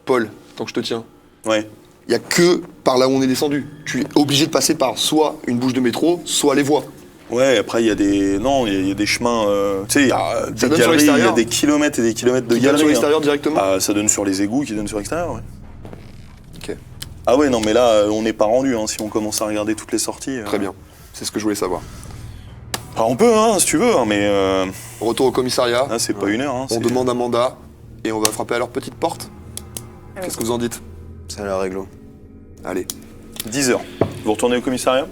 S3: Paul, tant que je te tiens,
S1: Ouais.
S3: il y a que par là où on est descendu. Tu es obligé de passer par soit une bouche de métro, soit les voies.
S1: Ouais, après, il y a des. Non, il y a des chemins. Tu sais, il y a des
S3: donne sur
S1: galeries, il y a
S3: l'extérieur
S1: des kilomètres et des kilomètres de
S3: Qui donne
S1: galeries.
S3: sur
S1: hein.
S3: l'extérieur directement.
S1: Ah, ça donne sur les égouts qui donnent sur l'extérieur, ouais.
S3: Ok,
S1: Ah ouais, non, mais là, on n'est pas rendu, hein, si on commence à regarder toutes les sorties.
S3: très bien. C'est ce que je voulais savoir.
S1: Ah, on peut, hein, si tu veux, hein, mais
S3: Retour au commissariat,
S1: là, c'est pas une heure. Hein,
S3: on
S1: c'est-
S3: demande un mandat et on va frapper à leur petite porte. Qu'est-ce que vous en dites?
S2: Ça a l'air réglo.
S3: Allez.
S1: 10 heures. Vous retournez au commissariat?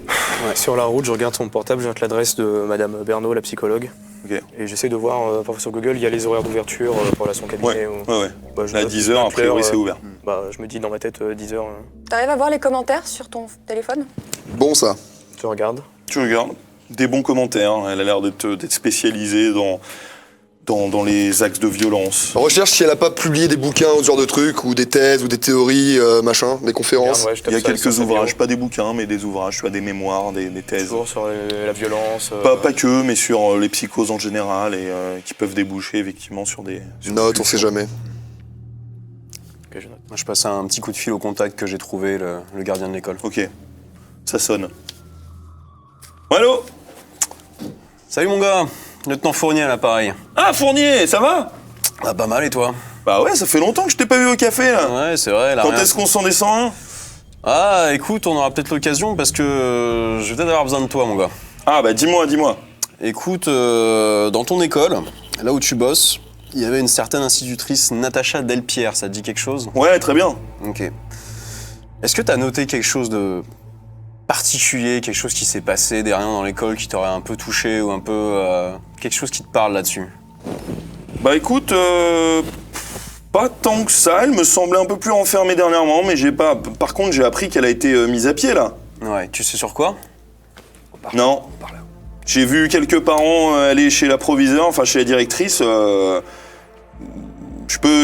S5: Sur la route, je regarde son portable, je note l'adresse de Madame Bernot, la psychologue.
S1: Ok.
S5: Et j'essaie de voir, parfois sur Google, il y a les horaires d'ouverture pour son cabinet.
S1: Ouais,
S5: ou-
S1: ouais, ouais.
S5: Bah, je
S1: Là,
S5: note
S1: 10 heures, a
S5: toute
S1: priori,
S5: l'heure,
S1: c'est ouvert.
S5: Bah, je me dis dans ma tête 10 heures,
S4: T'arrives à voir les commentaires sur ton téléphone?
S3: Bon, ça.
S5: je regarde.
S1: Tu regardes. Des bons commentaires. Hein. Elle a l'air d'être spécialisée dans les axes de violence.
S3: Recherche si elle a pas publié des bouquins ou ce genre de trucs, ou des thèses, ou des théories, machin, des conférences.
S5: Regarde, ouais, je tape
S1: Il y a
S5: ça sur
S1: quelques
S5: sa bio.
S1: ouvrages, pas des bouquins, mais des ouvrages, tu vois, des mémoires, des thèses.
S5: Toujours sur la violence.
S1: Pas que, mais sur les psychoses en général et qui peuvent déboucher effectivement sur des.
S3: Note, on sait jamais.
S5: que je note.
S2: Moi, je passe un petit coup de fil au contact que j'ai trouvé, le gardien de l'école.
S1: Ok, ça sonne. Allô?
S2: Salut mon gars, lieutenant Fournier à l'appareil.
S1: Ah, Fournier, ça va?
S2: Ah, pas mal et toi?
S1: Bah ouais, ça fait longtemps que je t'ai pas vu au café là.
S2: Ouais, c'est vrai, là.
S1: Quand
S2: rien.
S1: est-ce qu'on s'en descend un?
S2: Ah, écoute, on aura peut-être l'occasion parce que je vais peut-être avoir besoin de toi, mon gars.
S1: Ah bah dis-moi.
S2: Écoute, dans ton école, là où tu bosses, il y avait une certaine institutrice, Natacha Delpierre, ça te dit quelque chose?
S1: Ouais, très bien.
S2: Ok. Est-ce que t'as noté quelque chose de particulier, quelque chose qui s'est passé derrière dans l'école qui t'aurait un peu touché ou un peu... quelque chose qui te parle là-dessus?
S1: Bah écoute, pas tant que ça, elle me semblait un peu plus renfermée dernièrement, mais j'ai pas. Par contre, j'ai appris qu'elle a été mise à pied là.
S2: Ouais, tu sais sur quoi?
S1: Non. J'ai vu quelques parents aller chez la proviseure, enfin chez la directrice. Je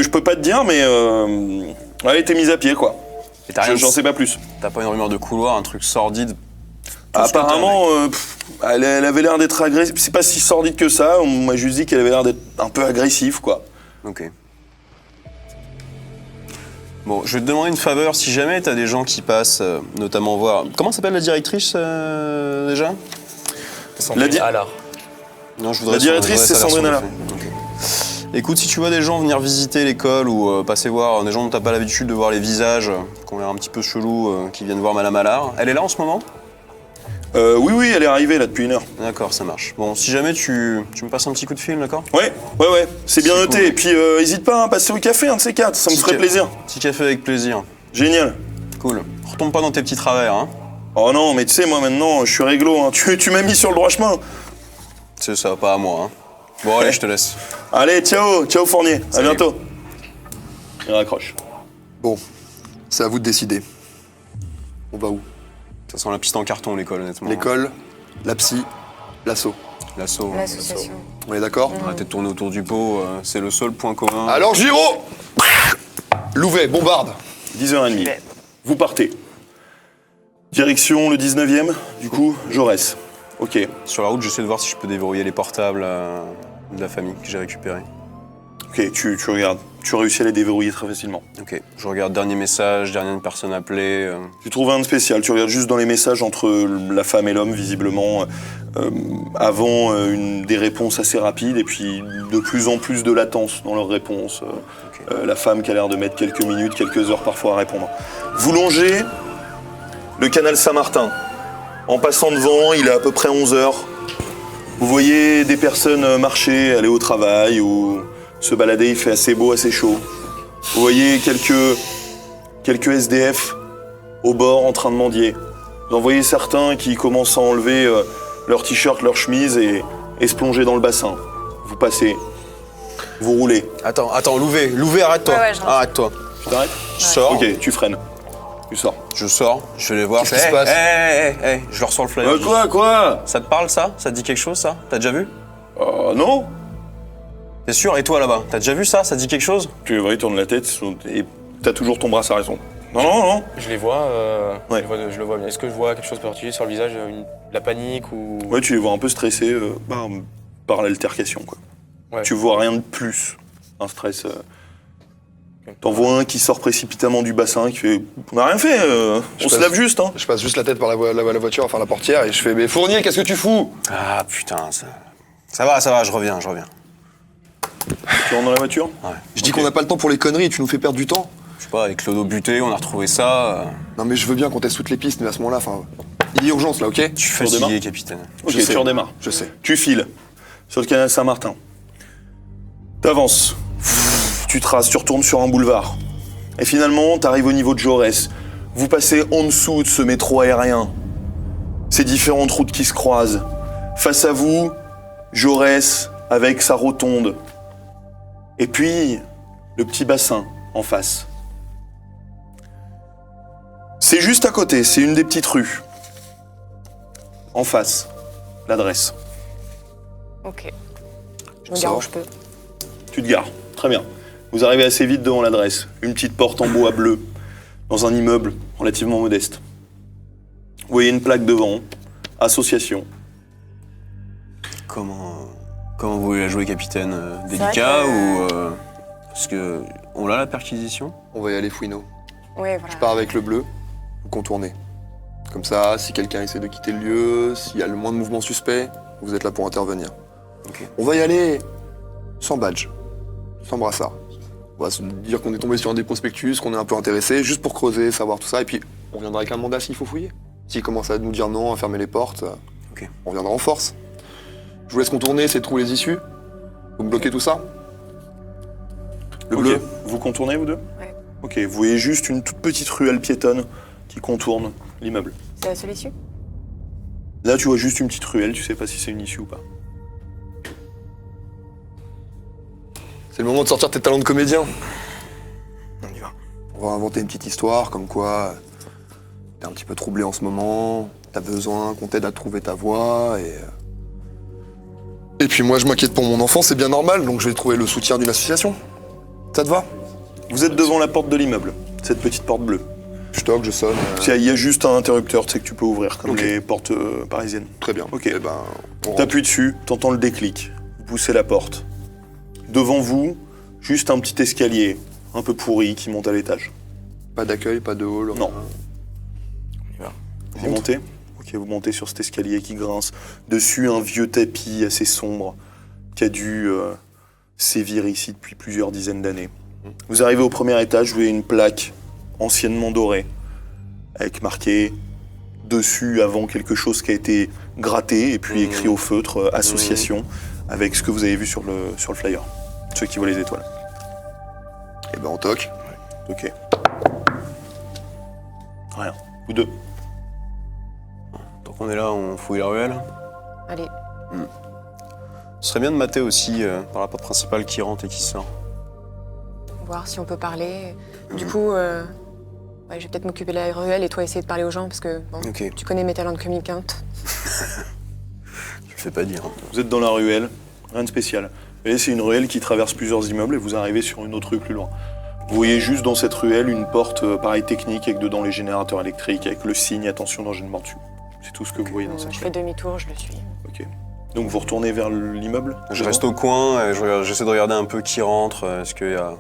S1: peux pas te dire, mais elle a été mise à pied quoi.
S2: Et t'as rien de-
S1: J'en sais pas plus.
S2: T'as pas une rumeur de couloir, un truc sordide? Tout ce que t'as,
S1: Apparemment,
S2: mec.
S1: elle avait l'air d'être agressive. C'est pas si sordide que ça. On m'a juste dit qu'elle avait l'air d'être un peu agressive quoi.
S2: Ok. Bon, je vais te demander une faveur, si jamais t'as des gens qui passent, notamment voir... Comment s'appelle la directrice, déjà?
S1: La di-
S5: Allard.
S2: Non, je voudrais
S1: La directrice, c'est
S2: sa version
S1: Sandrine
S2: des faits. Ok. Écoute, si tu vois des gens venir visiter l'école ou passer voir des gens dont t'as pas l'habitude de voir les visages, qui ont l'air un petit peu chelous, qui viennent voir Madame Allard, elle est là en ce moment?
S1: Oui, elle est arrivée là depuis une heure.
S2: D'accord, ça marche. Bon, si jamais tu me passes un petit coup de fil, d'accord?
S1: Ouais, c'est bien
S2: C'est
S1: noté.
S2: cool.
S1: Et puis, hésite pas à passer au café, un de ces quatre, ça me
S2: Petit
S1: ferait
S2: ca-
S1: plaisir.
S2: Petit café avec plaisir.
S1: Génial.
S2: Cool. Retombe pas dans tes petits travers, hein?
S1: Oh non, mais tu sais, moi maintenant, je suis réglo. Hein. Tu m'as mis sur le droit chemin.
S2: C'est ça, pas à moi, hein. Bon, allez, je te laisse.
S1: Allez, ciao Fournier. À
S2: Salut.
S1: bientôt. Il raccroche.
S3: Bon, c'est à vous de décider. On va où?
S2: Ça sent la piste en carton, l'école, honnêtement.
S3: L'école, la psy, l'assaut.
S2: L'assaut.
S4: L'association.
S3: On est d'accord?
S2: Arrêtez de tourner autour du pot, c'est le seul point commun.
S3: Alors, Giro! Louvet, bombarde.
S1: 10h30. Vous partez. Direction le 19e, du coup, Jaurès. Ok.
S2: Sur la route, j'essaie de voir si je peux déverrouiller les portables de la famille que j'ai récupérés.
S1: Ok, tu regardes. Tu réussis à les déverrouiller très facilement.
S2: Ok, je regarde dernier message, dernière personne appelée.
S1: Tu trouves rien de spécial. Tu regardes juste dans les messages entre la femme et l'homme, visiblement, avant des réponses assez rapides et puis de plus en plus de latence dans leurs réponses. La femme qui a l'air de mettre quelques minutes, quelques heures parfois à répondre. Vous longez le canal Saint-Martin. En passant devant, il est à peu près 11h. Vous voyez des personnes marcher, aller au travail ou se balader, il fait assez beau, assez chaud. Vous voyez quelques SDF au bord en train de mendier. Vous en voyez certains qui commencent à enlever leur t-shirt, leur chemise et se plonger dans le bassin. Vous passez, vous roulez.
S2: Attends, Louvet, arrête-toi.
S4: Ouais, je rentre.
S2: Arrête-toi.
S1: Tu t'arrêtes?
S2: Je sors,
S1: Ok, tu freines. Tu sors.
S2: je sors, je vais les voir.
S3: Qu'est-ce qui se passe
S2: Je leur sors le flyer.
S1: Quoi?
S2: Ça te parle, ça? Ça te dit quelque chose, ça? T'as déjà vu?
S1: Non.
S2: T'es sûr? Et toi, là-bas? T'as déjà vu ça? Ça te dit quelque chose?
S1: Tu vois, il tourne la tête et t'as toujours ton brassard et son. Non.
S5: Je les vois,
S1: Ouais.
S5: je le vois bien. Est-ce que je vois quelque chose de particulier sur le visage, la panique ou...
S1: Ouais, tu les vois un peu stressés par l'altercation, quoi.
S5: Ouais.
S1: Tu vois rien de plus. Un stress. T'en vois un qui sort précipitamment du bassin, qui fait « On n'a rien fait, on se
S3: passe-
S1: lave juste, hein !»
S3: Je passe juste la tête par la voiture, enfin la portière, et je fais « Mais Fournier, qu'est-ce que tu fous ?»
S2: Ah putain, ça va, je reviens.
S1: Tu rentres dans la voiture?
S3: Je dis qu'on n'a pas le temps pour les conneries, tu nous fais perdre du temps.
S2: Je sais pas, avec Clodo buté, on a retrouvé ça.
S3: Non mais je veux bien qu'on teste toutes les pistes, mais à ce moment-là, enfin... Il y a urgence là, ok?
S2: Je suis
S1: redémarres
S2: fatigué, capitaine.
S1: Ok,
S3: Je sais.
S1: tu redémarres.
S3: Je sais.
S1: Tu files sur le canal Saint-Martin. T'avances. Tu traces, tu retournes sur un boulevard. Et finalement, t'arrives au niveau de Jaurès. Vous passez en dessous de ce métro aérien. Ces différentes routes qui se croisent. Face à vous, Jaurès avec sa rotonde. Et puis, le petit bassin en face. C'est juste à côté, c'est une des petites rues. En face, l'adresse.
S4: Ok. Je me
S3: Ça
S4: gare
S3: va.
S4: où je peux.
S1: Tu te gares, très bien. Vous arrivez assez vite devant l'adresse. Une petite porte en bois bleu, dans un immeuble relativement modeste. Vous voyez une plaque devant, association.
S2: Comment vous voulez la jouer, capitaine?
S4: C'est
S2: Délicat
S4: vrai
S2: ou...
S4: que-
S2: Parce que... On a la perquisition?
S3: On va y aller, Fouino.
S4: Ouais, voilà.
S3: Je pars avec le bleu, vous contournez. Comme ça, si quelqu'un essaie de quitter le lieu, s'il y a le moins de mouvement suspect, vous êtes là pour intervenir.
S2: Ok.
S3: On va y aller sans badge, sans brassard. On va se dire qu'on est tombé sur un des prospectus, qu'on est un peu intéressé, juste pour creuser, savoir tout ça, et puis on viendra avec un mandat s'il faut fouiller. S'il commence à nous dire non, à fermer les portes,
S2: Ok.
S3: on viendra en force. Je vous laisse contourner, essayer de trouver les issues. Vous me bloquez tout ça? Le
S1: Ok.
S3: bleu.
S1: Vous contournez, vous deux?
S4: Ouais.
S1: Ok, vous voyez juste une toute petite ruelle piétonne qui contourne l'immeuble.
S4: C'est la seule issue?
S1: Là, tu vois juste une petite ruelle, tu sais pas si c'est une issue ou pas.
S3: C'est le moment de sortir tes talents de comédien.
S1: On y va.
S3: On va inventer une petite histoire, comme quoi t'es un petit peu troublé en ce moment, t'as besoin qu'on t'aide à trouver ta voie, et puis moi je m'inquiète pour mon enfant, c'est bien normal, donc je vais trouver le soutien d'une association. Ça te va?
S1: Vous êtes devant la porte de l'immeuble, cette petite porte bleue.
S3: Je toque, je sonne.
S1: Il y a juste un interrupteur, tu sais que tu peux ouvrir, comme
S3: Ok.
S1: les portes parisiennes.
S3: Très bien.
S1: Ok.
S3: Eh ben, on rentre.
S1: T'appuies dessus, t'entends le déclic, vous poussez la porte. Devant vous, juste un petit escalier, un peu pourri, qui monte à l'étage.
S3: Pas d'accueil, pas de hall.
S1: Non.
S5: On y va.
S1: Vous montez? Ok, vous montez sur cet escalier qui grince. Dessus, un vieux tapis assez sombre qui a dû sévir ici depuis plusieurs dizaines d'années. Vous arrivez au premier étage, vous voyez une plaque anciennement dorée, avec marqué dessus avant quelque chose qui a été gratté et puis écrit au feutre association, avec ce que vous avez vu sur le flyer. Ceux qui voient les étoiles.
S3: Eh ben on toque.
S1: Ok. Rien. Vous deux.
S2: Tant qu'on est là, on fouille la ruelle.
S4: Allez.
S2: Ce serait bien de mater aussi par la porte principale qui rentre et qui sort.
S4: Voir si on peut parler. Du coup, ouais, je vais peut-être m'occuper de la ruelle et toi essayer de parler aux gens parce que bon,
S2: Ok.
S4: tu connais mes talents de communicante.
S2: Je le fais pas dire.
S1: Vous êtes dans la ruelle, rien de spécial. Vous voyez, c'est une ruelle qui traverse plusieurs immeubles et vous arrivez sur une autre rue plus loin. Vous voyez juste dans cette ruelle une porte pareil technique avec dedans les générateurs électriques, avec le signe attention danger de mortu. C'est tout ce que vous voyez dans cette
S4: Je fais
S1: ruelle.
S4: demi-tour, je le suis.
S1: Ok. Donc vous retournez vers l'immeuble?
S2: Je reste au coin et j'essaie de regarder un peu qui rentre. Est-ce qu'il y a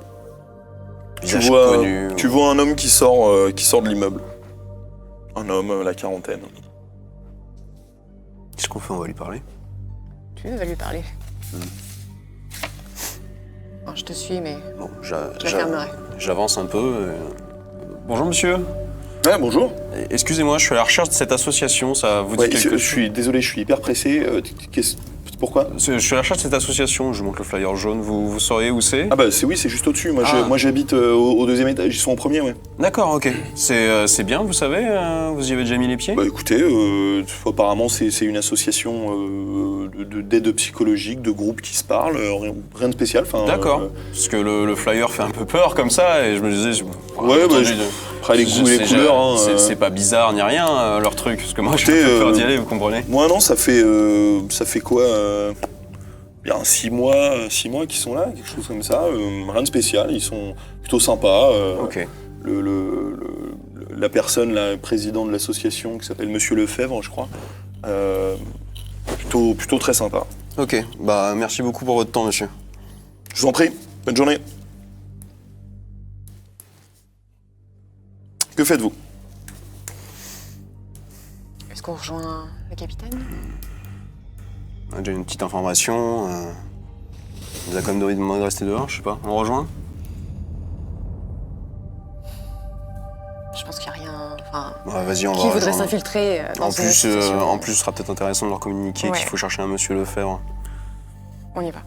S1: Tu
S2: visage
S1: vois,
S2: connu
S1: tu vois un homme qui sort de l'immeuble. Un homme, la quarantaine.
S2: Qu'est-ce qu'on fait? On va lui parler.
S4: Tu vas lui parler. Bon, je te suis, mais
S2: Bon,
S4: je la fermerai.
S2: j'avance un peu. Bonjour monsieur.
S1: Ouais, bonjour.
S2: Excusez-moi, je suis à la recherche de cette association. Ça vous dit
S1: Ouais,
S2: quelque
S1: je
S2: chose?
S1: suis désolé, je suis hyper pressé. Pourquoi?
S2: Je suis à la recherche de cette association. Je vous montre le flyer jaune. Vous sauriez où c'est?
S1: Ah bah c'est juste au-dessus. Moi,
S2: Ah.
S1: moi j'habite au deuxième étage, ils sont au premier, ouais.
S2: D'accord, ok. C'est bien, vous savez? Vous y avez déjà mis les pieds?
S1: Bah écoutez, apparemment c'est une association d'aide psychologique, de groupes qui se parlent, rien de spécial.
S2: D'accord. Parce que le flyer fait un peu peur comme ça et je me disais...
S1: Ouais, bah, après les goûts et les couleurs, hein,
S2: c'est pas bizarre ni rien, leur truc. Parce que moi, j'ai
S1: Écoutez,
S2: un peu peur d'y aller, vous comprenez?
S1: moi non, ça fait quoi bien 6 mois qu'ils sont là, quelque chose comme ça, rien de spécial, ils sont plutôt sympas.
S2: Ok.
S1: la personne, la président de l'association, qui s'appelle Monsieur Lefebvre, je crois. Plutôt très sympa.
S2: Ok, bah merci beaucoup pour votre temps, monsieur.
S1: Je vous en prie, bonne journée. Que faites-vous?
S4: Est-ce qu'on rejoint le capitaine?
S2: On a déjà une petite information. Il nous a quand même demandé de rester dehors, je sais pas. On rejoint?
S4: Je pense qu'il n'y a rien... Enfin,
S2: Ouais, vas-y, on va
S4: qui voudrait
S2: rejoindre.
S4: s'infiltrer dans une association?
S2: En plus, ce sera peut-être intéressant de leur communiquer
S4: Ouais.
S2: qu'il faut chercher un monsieur Lefebvre.
S4: On y va.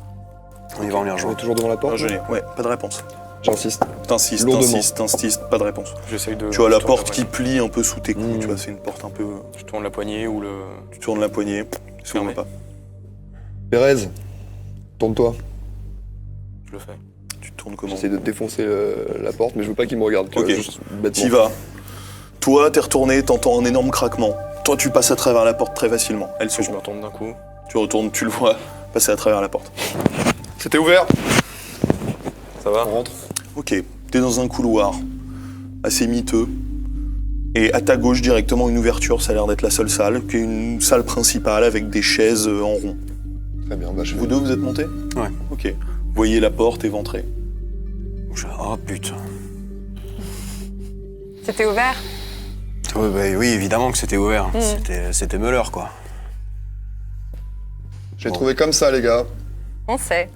S2: On y va, on les
S3: On
S2: rejoint.
S3: est toujours devant la porte.
S1: Ouais, pas de réponse.
S3: J'insiste.
S1: T'insistes,
S3: Lourdement.
S1: pas de réponse.
S5: J'essaye de...
S1: Tu vois la
S5: je tourne
S1: porte qui plie un peu sous tes coups, tu vois, c'est une porte un peu...
S5: Je tourne la poignée ou le...
S1: Tu tournes la poignée, il s'ouvre
S5: Fermé.
S1: pas.
S3: Pérez, tourne-toi.
S5: Je le fais.
S1: Tu tournes comment?
S3: J'essaie de défoncer la porte, mais je veux pas qu'il me regarde. Tu
S1: Ok.
S3: vois, juste bêtement.
S1: T'y vas. Toi, t'es retourné, t'entends un énorme craquement. Toi, tu passes à travers la porte très facilement. Elle
S5: Je me
S1: s'ouvre.
S5: retourne d'un coup.
S1: Tu retournes, tu le vois passer à travers la porte.
S3: C'était ouvert.
S5: Ça va?
S3: On rentre.
S1: Ok, t'es dans un couloir assez miteux. Et à ta gauche, directement, une ouverture, ça a l'air d'être la seule salle, qui est une salle principale avec des chaises en rond.
S3: Très bien, bah je
S1: Vous deux, vous êtes montés?
S2: Ouais.
S1: Ok. Vous voyez la porte éventrée.
S2: Oh putain.
S4: C'était ouvert?
S2: Ouais, bah, oui, évidemment que c'était ouvert. C'était Muller, quoi.
S3: Je l'ai trouvé comme ça, les gars.
S4: On sait.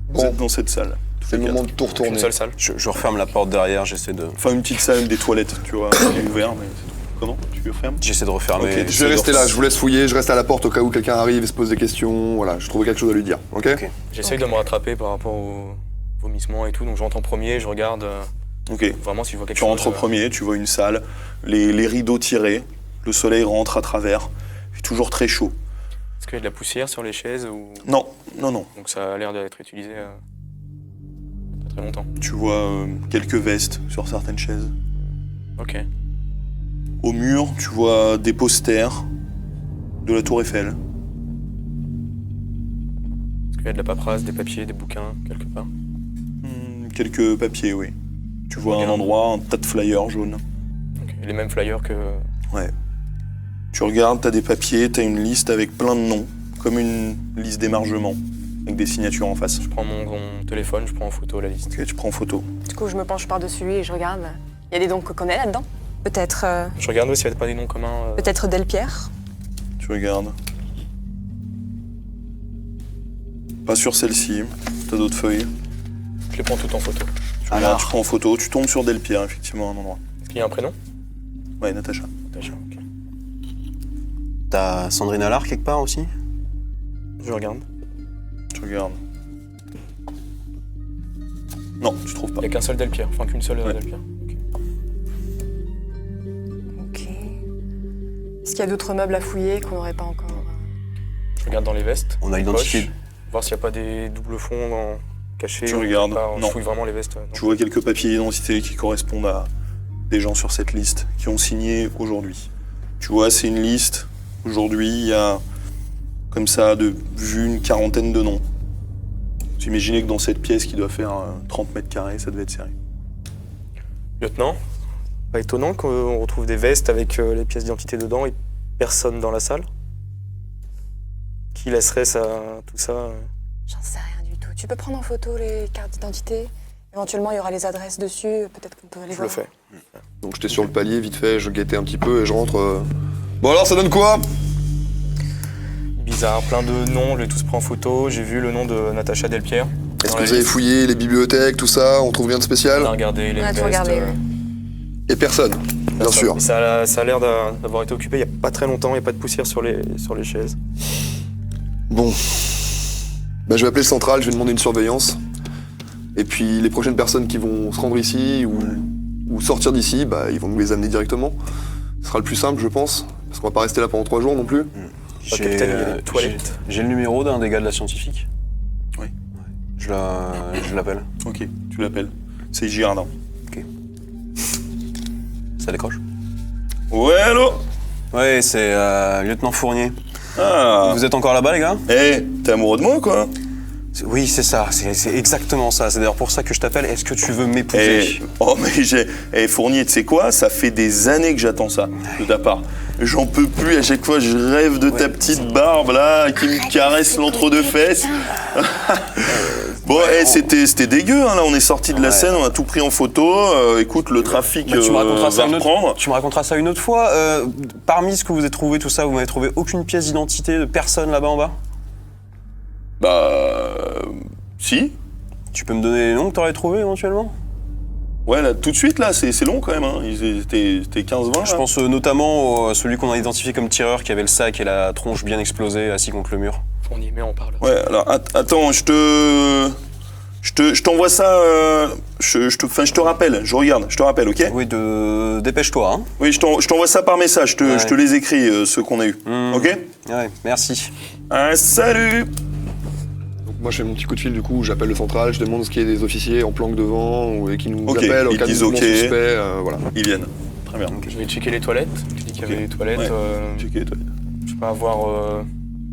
S1: Vous
S3: Bon.
S1: êtes dans cette salle.
S3: C'est le moment de tout
S5: Une
S3: retourner.
S5: seule salle.
S2: Je referme la porte derrière, j'essaie de
S1: Enfin, une petite salle, des toilettes, tu vois, elle est ouverte, mais c'est tout. Comment? Tu refermes?
S2: J'essaie de refermer.
S1: Ok,
S3: Je vais rester là, je vous laisse fouiller, je reste à la porte au cas où quelqu'un arrive et se pose des questions. Voilà, je trouve quelque chose à lui dire, ok?
S2: Ok.
S5: J'essaye de me rattraper par rapport aux vomissements et tout, donc je rentre en premier, je regarde
S1: Ok.
S5: vraiment si je vois quelque
S1: Tu
S5: chose.
S1: rentres au premier, tu vois une salle, les rideaux tirés, le soleil rentre à travers, il fait toujours très chaud.
S5: Est-ce qu'il y a de la poussière sur les chaises ou...
S1: Non, non, non.
S5: Donc ça a l'air d'être utilisé pas très longtemps.
S1: Tu vois quelques vestes sur certaines chaises.
S5: Ok.
S1: Au mur, tu vois des posters de la Tour Eiffel.
S5: Est-ce qu'il y a de la paperasse, des papiers, des bouquins, quelque part?
S1: Quelques papiers, oui. Tu vois
S5: Ok.
S1: un endroit, un tas de flyers jaunes.
S5: Ok. Et les mêmes flyers que...
S1: Ouais. Tu regardes, t'as des papiers, t'as une liste avec plein de noms, comme une liste d'émargement, avec des signatures en face.
S5: Je prends mon téléphone, je prends en photo la liste.
S1: Ok, tu prends en photo.
S4: Du coup, je me penche par-dessus lui et je regarde. Il y a des noms qu'on connaît là-dedans? Peut-être
S5: Je regarde aussi s'il n'y a pas des noms communs.
S4: peut-être Delpierre?
S1: Tu regardes. Pas sur celle-ci, t'as d'autres feuilles.
S5: Je les prends toutes en photo.
S1: Tu regardes, tu prends en photo, tu tombes sur Delpierre, effectivement, à un endroit.
S5: Est-ce qu'il y a un prénom?
S1: Ouais, Natacha.
S5: Natacha, ok.
S2: T'as Sandrine Allard quelque part aussi?
S5: Je regarde.
S1: Tu regardes. Non, tu trouves pas.
S5: Il n'y a qu'un seul Delpierre, enfin qu'une seule
S1: Ouais.
S5: Delpierre. Ok.
S4: Ok. Est-ce qu'il y a d'autres meubles à fouiller qu'on n'aurait pas encore?
S5: Je regarde dans les vestes.
S2: On a
S5: les
S2: identifié.
S5: poches, voir s'il n'y a pas des doubles fonds cachés.
S1: Tu
S5: ou
S1: regardes,
S5: quelque part.
S1: non.
S5: Je fouille vraiment les vestes. Non.
S1: Tu vois quelques papiers d'identité qui correspondent à des gens sur cette liste qui ont signé aujourd'hui. Tu vois, c'est une liste. Aujourd'hui, il y a, comme ça, de vue, une quarantaine de noms. Vous imaginez que dans cette pièce qui doit faire 30 mètres carrés, ça devait être serré.
S5: Lieutenant, pas étonnant qu'on retrouve des vestes avec les pièces d'identité dedans et personne dans la salle. Qui laisserait ça, tout ça
S4: J'en sais rien du tout. Tu peux prendre en photo les cartes d'identité? Éventuellement, il y aura les adresses dessus. Peut-être qu'on peut les
S5: Je
S4: voir.
S5: le fais.
S3: Donc j'étais sur le palier, vite fait, je guettais un petit peu et je rentre. Bon alors, ça donne quoi?
S5: Bizarre, plein de noms, je les tous pris en photo. J'ai vu le nom de Natacha Delpierre.
S3: Est-ce
S5: Dans
S3: que
S5: la
S3: vous avez
S5: liste.
S3: fouillé les bibliothèques, tout ça? On trouve rien de
S5: On a
S3: spécial?
S5: regardé les
S4: On a tout
S5: vestes.
S4: regardé, ouais.
S3: Et personne, bien sûr.
S5: Et ça a l'air d'avoir été occupé il n'y a pas très longtemps, il n'y a pas de poussière sur les chaises.
S3: Bon. Bah, je vais appeler le central, je vais demander une surveillance. Et puis les prochaines personnes qui vont se rendre ici ou sortir d'ici, bah, ils vont nous les amener directement. Ce sera le plus simple, je pense. Parce qu'on va pas rester là pendant 3 jours non plus.
S5: Capitaine, il y a des toilettes.
S2: J'ai le numéro d'un des gars de la scientifique.
S1: Oui.
S2: Je l'appelle.
S1: Ok, tu l'appelles. C'est Girardin.
S2: Ça décroche?
S1: Ouais, allô?
S2: Ouais, c'est lieutenant Fournier.
S1: Ah.
S2: Vous êtes encore là-bas, les gars?
S1: Eh, t'es amoureux de moi, quoi?
S2: Oui, c'est ça, c'est exactement ça. C'est d'ailleurs pour ça que je t'appelle. Est-ce que tu veux m'épouser?
S1: Fournier, tu sais quoi? Ça fait des années que j'attends ça, de ta part. J'en peux plus, à chaque fois je rêve de ta petite barbe là, qui me caresse l'entre-deux-fesses. Bon, c'était dégueu, hein, là on est sorti de la scène, on a tout pris en photo. Écoute, le trafic
S2: Tu me raconteras ça
S1: reprendre.
S2: tu me raconteras ça une autre fois. Parmi ce que vous avez trouvé, tout ça, vous m'avez trouvé aucune pièce d'identité de personne là-bas en bas?
S1: Si.
S2: Tu peux me donner les noms que t'aurais trouvé éventuellement?
S1: Ouais, là, tout de suite, là, c'est long quand même. Hein. C'était 15-20.
S2: Je pense notamment à celui qu'on a identifié comme tireur, qui avait le sac et la tronche bien explosée, assis contre le mur.
S5: Fournier, mais on parle.
S1: Ouais, alors, attends, je t'envoie ça. Je te rappelle, je regarde, je te rappelle, ok?
S2: Oui, dépêche-toi, hein.
S1: Oui, je t'envoie ça par message, je te les écris, ceux qu'on a eus. Ok?
S2: Ouais, merci.
S1: Salut!
S3: Donc moi je fais mon petit coup de fil du coup, j'appelle le central, je demande ce qu'il y a des officiers en planque devant et qui nous
S1: Ok,
S3: appellent en
S1: ils
S3: cas de
S1: disent
S3: mouvement
S1: ok.
S3: suspect, voilà.
S1: Ils viennent. Très bien.
S5: Je vais checker les toilettes. Tu dis qu'il y avait
S1: Ok.
S5: les toilettes.
S1: Ouais. Checker les toilettes.
S5: Je sais pas, voir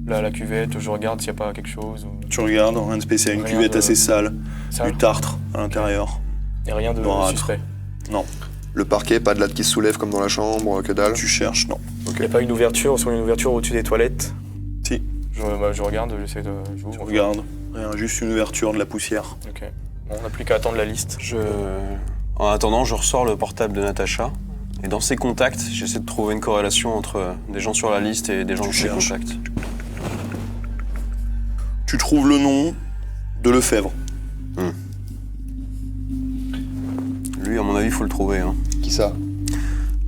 S5: la cuvette, je regarde s'il n'y a pas quelque chose.
S1: Tu regardes, rien de spécial, une
S5: Rien
S1: cuvette
S5: de-
S1: assez sale,
S5: Ça,
S1: du tartre à l'intérieur.
S5: et rien de
S1: noirâtre.
S5: suspect.
S1: Non,
S3: Le parquet, pas de latte qui se soulève comme dans la chambre, que dalle.
S1: tu cherches, non.
S5: Il n'y a pas une ouverture, sur une ouverture au-dessus des toilettes.
S1: Si,
S5: Je regarde, j'essaie de.
S1: tu
S5: J'ouvre.
S1: regardes, rien, juste une ouverture, de la poussière.
S5: Ok. Bon, on n'a plus qu'à attendre la liste.
S2: En attendant, je ressors le portable de Natacha. Et dans ses contacts, j'essaie de trouver une corrélation entre des gens sur la liste et des gens que j'ai
S1: cherches.
S2: contacts.
S1: Tu trouves le nom de Lefebvre.
S2: Lui, à mon avis, il faut le trouver. Hein.
S3: Qui ça?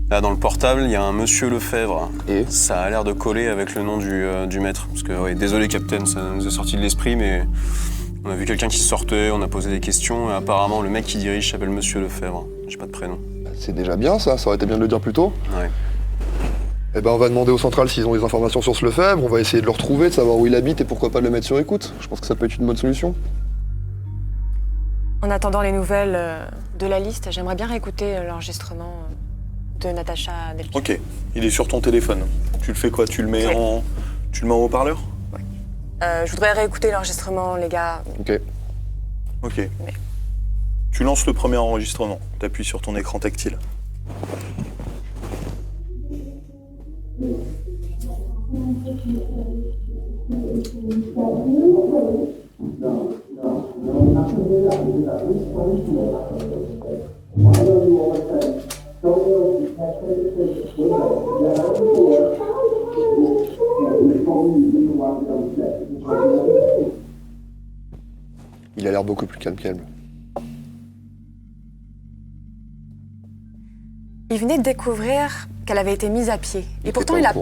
S2: Là, dans le portable, il y a un monsieur Lefebvre.
S3: Et
S2: Ça a l'air de coller avec le nom du maître. Parce que, oui, désolé, Capitaine, ça nous est sorti de l'esprit, mais on a vu quelqu'un qui sortait, on a posé des questions, et apparemment, le mec qui dirige s'appelle Monsieur Lefebvre. J'ai pas de prénom.
S3: c'est déjà bien ça aurait été bien de le dire plus tôt.
S2: Ouais.
S3: Eh ben on va demander au central s'ils ont des informations sur ce Lefebvre, on va essayer de le retrouver, de savoir où il habite et pourquoi pas de le mettre sur écoute. Je pense que ça peut être une bonne solution.
S4: En attendant les nouvelles de la liste, j'aimerais bien réécouter l'enregistrement de Natacha Delphi.
S1: Ok, il est sur ton téléphone. Tu le fais quoi? Tu le mets
S4: Ouais.
S1: en haut-parleur?
S4: Je voudrais réécouter l'enregistrement, les gars.
S3: Ok.
S1: Ok.
S4: Mais-
S1: Tu lances le premier enregistrement. T'appuies sur ton écran tactile.
S3: Il a l'air beaucoup plus calme.
S4: Il venait de découvrir qu'elle avait été mise à pied. Et pourtant, il a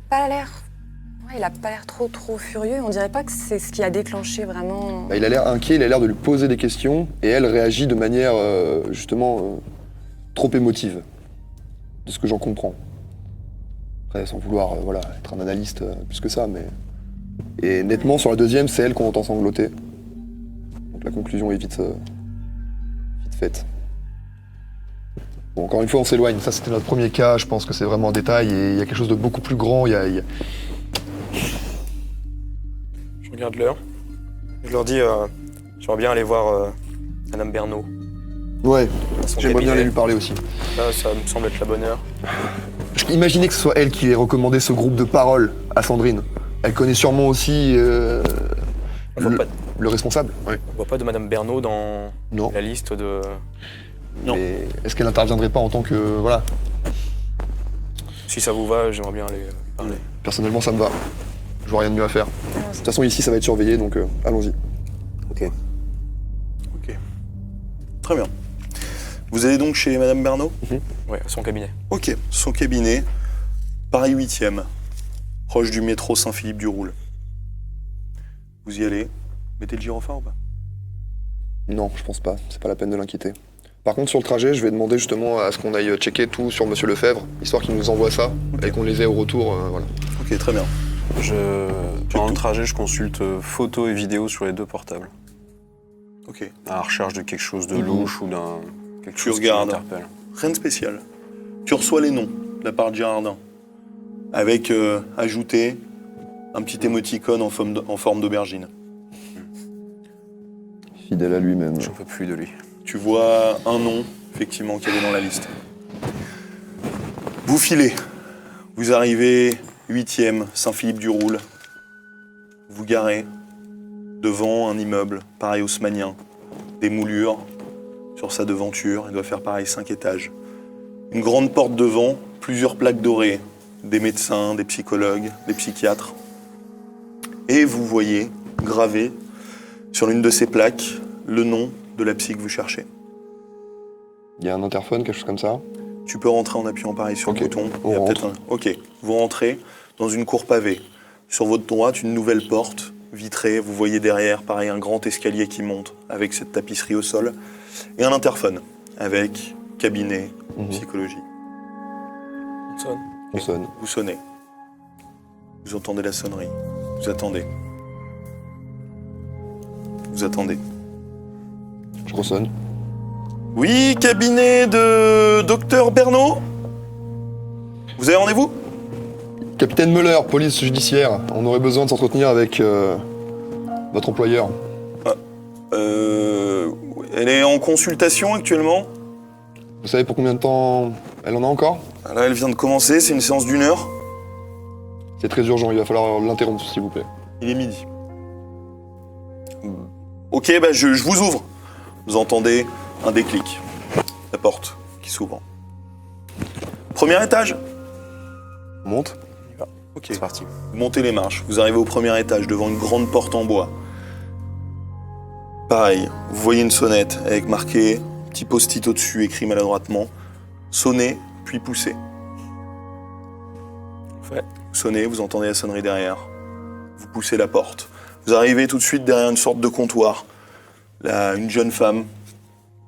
S4: pas l'air... Ouais, il a pas l'air trop furieux. On dirait pas que c'est ce qui a déclenché vraiment...
S3: Bah, il a l'air inquiet, il a l'air de lui poser des questions et elle réagit de manière justement trop émotive, de ce que j'en comprends. Après, sans vouloir voilà, être un analyste plus que ça, mais... Et nettement, sur la deuxième, c'est elle qu'on entend sangloter. Donc la conclusion est vite faite. Bon, encore une fois, on s'éloigne. Ça, c'était notre premier cas. Je pense que c'est vraiment en détail et il y a quelque chose de beaucoup plus grand. Il y a-
S5: Je regarde l'heure. Je leur dis, j'aimerais bien aller voir Madame Bernot.
S3: Ouais,
S5: à son
S3: j'aimerais bien
S5: cabinet.
S3: aller lui parler aussi.
S5: Là, ça me semble être la bonne heure.
S3: Imaginez que ce soit elle qui ait recommandé ce groupe de parole à Sandrine. Elle connaît sûrement aussi
S5: On voit, pas,
S3: le responsable. Ouais.
S5: on voit pas de Madame Bernot dans
S3: Non.
S5: la liste de...
S1: Non.
S3: Mais est-ce qu'elle n'interviendrait pas en tant que... Voilà.
S5: Si ça vous va, j'aimerais bien aller parler.
S3: Personnellement, ça me va. Je vois rien de mieux à faire. De toute façon, ici, ça va être surveillé, donc allons-y.
S2: Ok.
S1: Ok. Très bien. Vous allez donc chez Madame Bernot?
S5: Ouais, à son cabinet.
S1: Ok. Son cabinet, Paris 8e, proche du métro Saint-Philippe-du-Roule. Vous y allez. Mettez le gyrophare ou pas?
S3: Non, je pense pas. C'est pas la peine de l'inquiéter. Par contre, sur le trajet, je vais demander justement à ce qu'on aille checker tout sur Monsieur Lefebvre, histoire qu'il nous envoie ça et qu'on les ait au retour. Voilà.
S1: Ok, très bien.
S2: Pendant le trajet, je consulte photos et vidéos sur les deux portables.
S1: Ok.
S2: À la recherche de quelque chose de louche ou quelque chose qui
S1: regardes.
S2: m'interpelle.
S1: Rien de spécial. Tu reçois les noms de la part de Girardin, avec ajouté un petit émoticône en forme d'aubergine.
S3: Fidèle à lui-même.
S2: J'en peux plus de lui.
S1: Tu vois un nom, effectivement, qui est dans la liste. Vous filez. Vous arrivez 8e, Saint-Philippe-du-Roule. Vous garez devant un immeuble, pareil haussmannien. Des moulures sur sa devanture. Il doit faire pareil 5 étages. Une grande porte devant, plusieurs plaques dorées. Des médecins, des psychologues, des psychiatres. Et vous voyez gravé sur l'une de ces plaques le nom de la psy que vous cherchez.
S3: Il y a un interphone, quelque chose comme ça?
S1: Tu peux rentrer en appuyant pareil sur
S3: Ok,
S1: le bouton.
S3: on
S1: Il y a
S3: rentre.
S1: peut-être un- Ok, vous rentrez dans une cour pavée. Sur votre droite, une nouvelle porte vitrée. Vous voyez derrière, pareil, un grand escalier qui monte avec cette tapisserie au sol. Et un interphone avec cabinet, psychologie.
S5: On sonne.
S3: On sonne.
S1: Vous sonnez. Vous entendez la sonnerie. Vous attendez. Vous attendez.
S3: Je ressonne.
S1: Oui, cabinet de docteur Bernot. Vous avez rendez-vous?
S3: Capitaine Muller, police judiciaire. On aurait besoin de s'entretenir avec votre employeur.
S1: Elle est en consultation actuellement.
S3: Vous savez pour combien de temps elle en a encore?
S1: Là, elle vient de commencer, c'est une séance d'1 heure.
S3: C'est très urgent, il va falloir l'interrompre s'il vous plaît.
S1: Il est midi. Ok, bah je vous ouvre. Vous entendez un déclic. La porte qui s'ouvre. Premier étage.
S3: On monte.
S1: Ok.
S2: C'est parti.
S1: Vous montez les marches. Vous arrivez au premier étage devant une grande porte en bois. Pareil, vous voyez une sonnette avec marqué petit post-it au-dessus écrit maladroitement. Sonnez, puis poussez.
S5: Fait.
S1: Vous sonnez, vous entendez la sonnerie derrière. Vous poussez la porte. Vous arrivez tout de suite derrière une sorte de comptoir. Là, une jeune femme,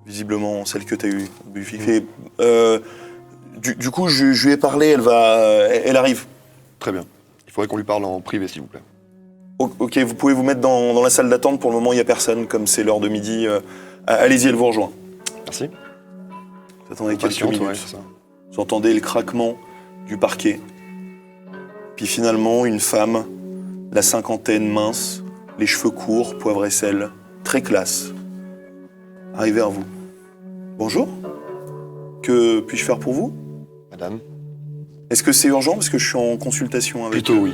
S1: visiblement celle que tu as eue. Du coup, je lui ai parlé, elle arrive.
S3: Très bien. Il faudrait qu'on lui parle en privé s'il vous plaît.
S1: Ok, vous pouvez vous mettre dans la salle d'attente. Pour le moment, il n'y a personne, comme c'est l'heure de midi. Allez-y, elle vous rejoint.
S3: Merci.
S1: Vous attendez quelques
S3: Patiente,
S1: minutes.
S3: ouais, c'est ça.
S1: Vous entendez le craquement du parquet. Puis finalement, une femme, la cinquantaine mince, les cheveux courts, poivre et sel, très classe, arrive vers vous. Bonjour, que puis-je faire pour vous?
S3: Madame.
S1: Est-ce que c'est urgent parce que je suis en consultation avec
S3: Plutôt oui.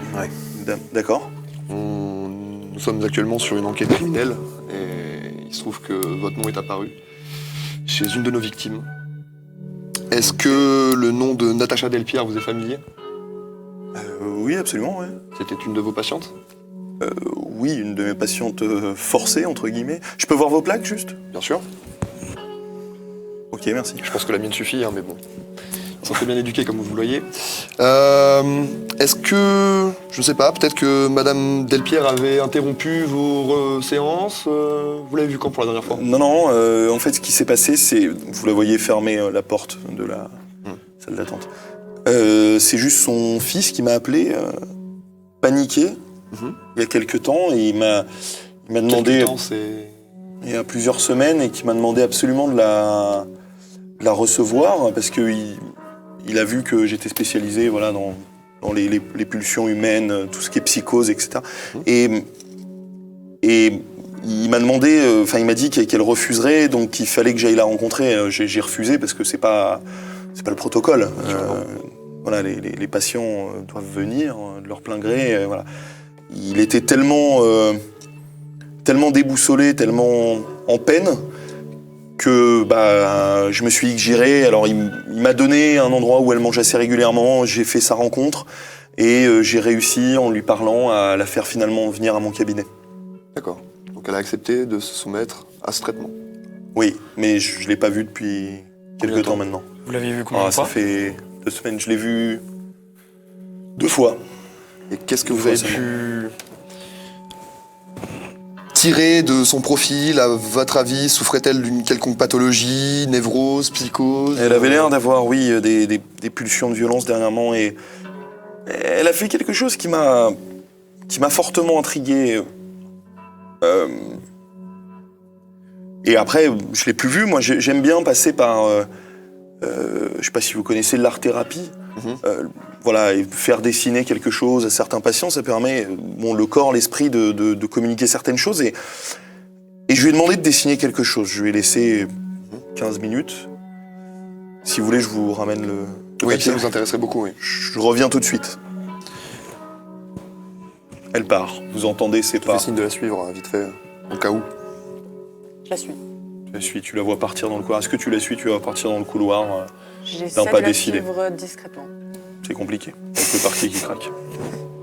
S1: Dame. D'accord.
S3: Nous sommes actuellement sur une enquête criminelle et il se trouve que votre nom est apparu chez une de nos victimes. Est-ce que le nom de Natacha Delpierre vous est familier?
S1: Oui, absolument, ouais.
S3: C'était une de vos patientes?
S1: Oui, une de mes patientes forcées, entre guillemets. Je peux voir vos plaques, juste?
S3: Bien sûr.
S1: Ok, merci.
S3: Je pense que la mienne suffit, hein, mais bon. Ils sont très bien éduqués, comme vous le voyez. Est-ce que, je ne sais pas, peut-être que Madame Delpierre avait interrompu vos séances Vous l'avez vu quand pour la dernière fois?
S1: Non, en fait, ce qui s'est passé, c'est... Vous la voyez fermer la porte de la salle d'attente. C'est juste son fils qui m'a appelé, paniqué, il y a quelques temps, et il m'a demandé...
S3: Quelque temps, c'est...
S1: Il y a plusieurs semaines, et qui m'a demandé absolument de la recevoir, parce qu'il a vu que j'étais spécialisé voilà, dans les pulsions humaines, tout ce qui est psychose, etc. Et il m'a demandé, il m'a dit qu'elle refuserait, donc qu'il fallait que j'aille la rencontrer. J'ai refusé parce que c'est pas le protocole. Voilà, les patients doivent venir de leur plein gré. Voilà. Il était tellement déboussolé, tellement en peine que je me suis dit que j'irais. Alors il m'a donné un endroit où elle mange assez régulièrement, j'ai fait sa rencontre et j'ai réussi en lui parlant à la faire finalement venir à mon cabinet.
S3: D'accord. Donc elle a accepté de se soumettre à ce traitement.
S1: Oui, mais je l'ai pas vue depuis quelques temps maintenant.
S5: Vous l'aviez vu combien de
S1: Ça
S5: fois?
S1: fait 2 semaines, je l'ai vue 2 fois.
S3: Et qu'est-ce que
S1: Une
S3: vous
S1: fois
S3: avez
S1: seulement.
S3: pu tirer de son profil, à votre avis? Souffrait-elle d'une quelconque pathologie, névrose, psychose?
S1: Elle avait l'air d'avoir, oui, des pulsions de violence dernièrement et elle a fait quelque chose qui m'a fortement intrigué. Et après, je l'ai plus vue. Moi, j'aime bien passer par, je sais pas si vous connaissez l'art-thérapie. Voilà, et faire dessiner quelque chose à certains patients, ça permet, le corps, l'esprit de communiquer certaines choses. Et je lui ai demandé de dessiner quelque chose. Je lui ai laissé 15 minutes. Si vous voulez, je vous ramène le
S3: Oui,
S1: papier.
S3: ça nous intéresserait beaucoup, oui.
S1: Je reviens tout de suite. Elle part. Vous entendez ses
S3: Je fais
S1: pas.
S3: signe de la suivre, vite fait, au cas où.
S4: Je la suis.
S1: Tu la suis, tu la vois partir dans le couloir. Est-ce que tu la suis, tu vas partir dans le couloir
S4: J'essaie
S1: pas
S4: de la
S1: décidé.
S4: suivre discrètement.
S1: C'est compliqué. Avec le parquet qui craque.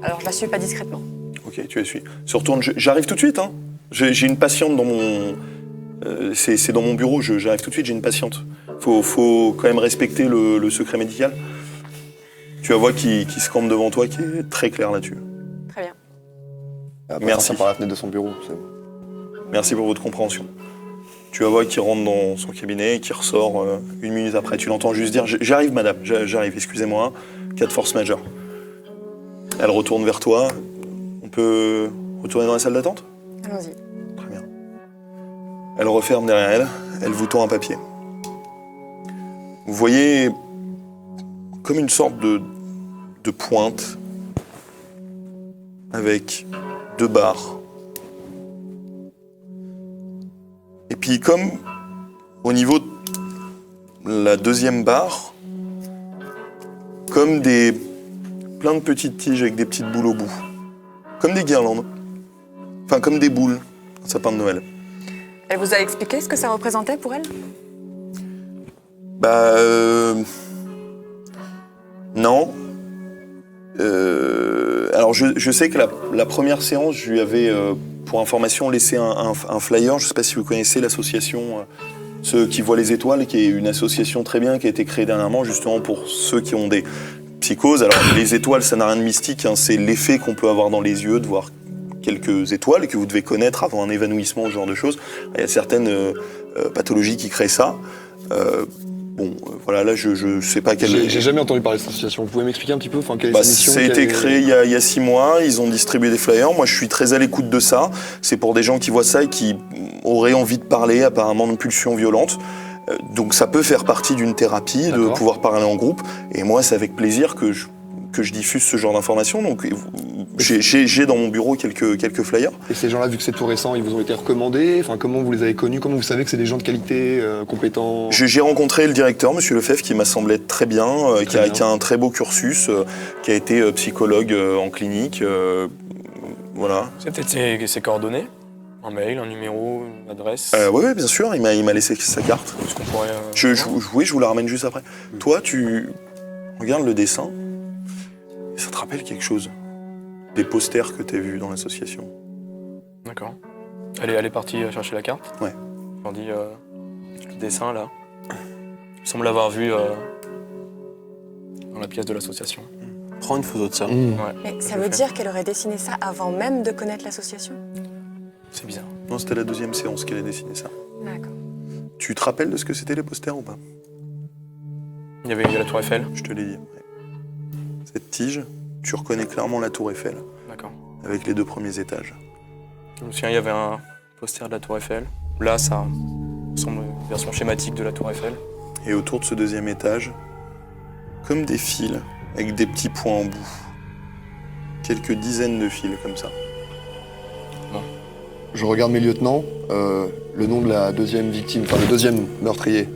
S4: Alors, je la suis pas discrètement.
S1: Ok, tu la suis. Se retourne. J'arrive tout de suite. Hein. J'ai une patiente dans mon... c'est dans mon bureau. J'arrive tout de suite, j'ai une patiente. Faut quand même respecter le secret médical. Tu la vois qui se campe devant toi, qui est très clair là-dessus.
S4: Très bien.
S3: Après,
S1: Merci.
S3: sortir par la fenêtre de son bureau, c'est bon.
S1: Merci pour votre compréhension. Tu la vois qui rentre dans son cabinet et qui ressort 1 minute après. Tu l'entends juste dire « J'arrive, madame, j'arrive, excusez-moi, cas de force majeure ». Elle retourne vers toi. On peut retourner dans la salle d'attente ?
S4: Allons-y.
S1: Très bien. Elle referme derrière elle. Elle vous tend un papier. Vous voyez comme une sorte de pointe avec 2 barres. Et puis comme au niveau de la 2e barre, comme plein de petites tiges avec des petites boules au bout. Comme des guirlandes. Enfin, comme des boules, un sapin de Noël.
S4: Elle vous a expliqué ce que ça représentait pour elle?
S1: Non. Alors, je sais que la première séance, je lui avais, pour information, laissé un flyer. Je ne sais pas si vous connaissez l'association Ceux qui voient les étoiles, qui est une association très bien, qui a été créée dernièrement, justement pour ceux qui ont des psychoses. Alors, les étoiles, ça n'a rien de mystique, hein, c'est l'effet qu'on peut avoir dans les yeux de voir quelques étoiles que vous devez connaître avant un évanouissement, ce genre de choses. Il y a certaines pathologies qui créent ça. Voilà, là, je sais pas quelle...
S3: J'ai jamais entendu parler de cette association. Vous pouvez m'expliquer un petit peu quelle est sa mission,
S1: ça a été créé il y a 6 mois. Ils ont distribué des flyers. Moi, je suis très à l'écoute de ça. C'est pour des gens qui voient ça et qui auraient envie de parler, apparemment, de pulsions violentes. Donc, ça peut faire partie d'une thérapie, de pouvoir parler en groupe. Et moi, c'est avec plaisir que je diffuse ce genre d'informations. Donc, j'ai dans mon bureau quelques flyers.
S3: Et ces gens-là, vu que c'est tout récent, ils vous ont été recommandés. Enfin, comment vous les avez connus? Comment vous savez que c'est des gens de qualité, compétents?
S1: J'ai rencontré le directeur, Monsieur Lefebvre, qui m'a semblé être très bien, qui a un très beau cursus, qui a été psychologue en clinique. Voilà.
S5: C'est peut-être ses coordonnées? Un mail, un numéro, une adresse?
S1: Oui, bien sûr, il m'a laissé sa carte.
S5: Est-ce qu'on pourrait...
S1: Oui, je vous la ramène juste après. Toi, tu regardes le dessin, et ça te rappelle quelque chose? Des posters que tu as vus dans l'association.
S5: D'accord. Elle est partie chercher la carte?
S1: Ouais.
S5: Je leur dis, le dessin, là, il semble l'avoir vu dans la pièce de l'association.
S2: Prends une photo de ça.
S5: Ouais.
S4: Mais ça veut dire qu'elle aurait dessiné ça avant même de connaître l'association?
S5: C'est bizarre.
S1: Non, c'était la 2e séance qu'elle a dessiné ça.
S4: D'accord.
S1: Tu te rappelles de ce que c'était les posters ou pas?
S5: Il y a la tour Eiffel?
S1: Je te l'ai dit. Ouais. Cette tige, tu reconnais clairement la tour Eiffel,
S5: D'accord.
S1: avec les 2 premiers étages.
S5: Je me souviens, il y avait un poster de la tour Eiffel. Là, ça ressemble à une version schématique de la tour Eiffel.
S1: Et autour de ce 2e étage, comme des fils, avec des petits points en bout. Quelques dizaines de fils comme ça.
S3: Je regarde mes lieutenants. Le nom de la 2e victime, enfin le 2e meurtrier,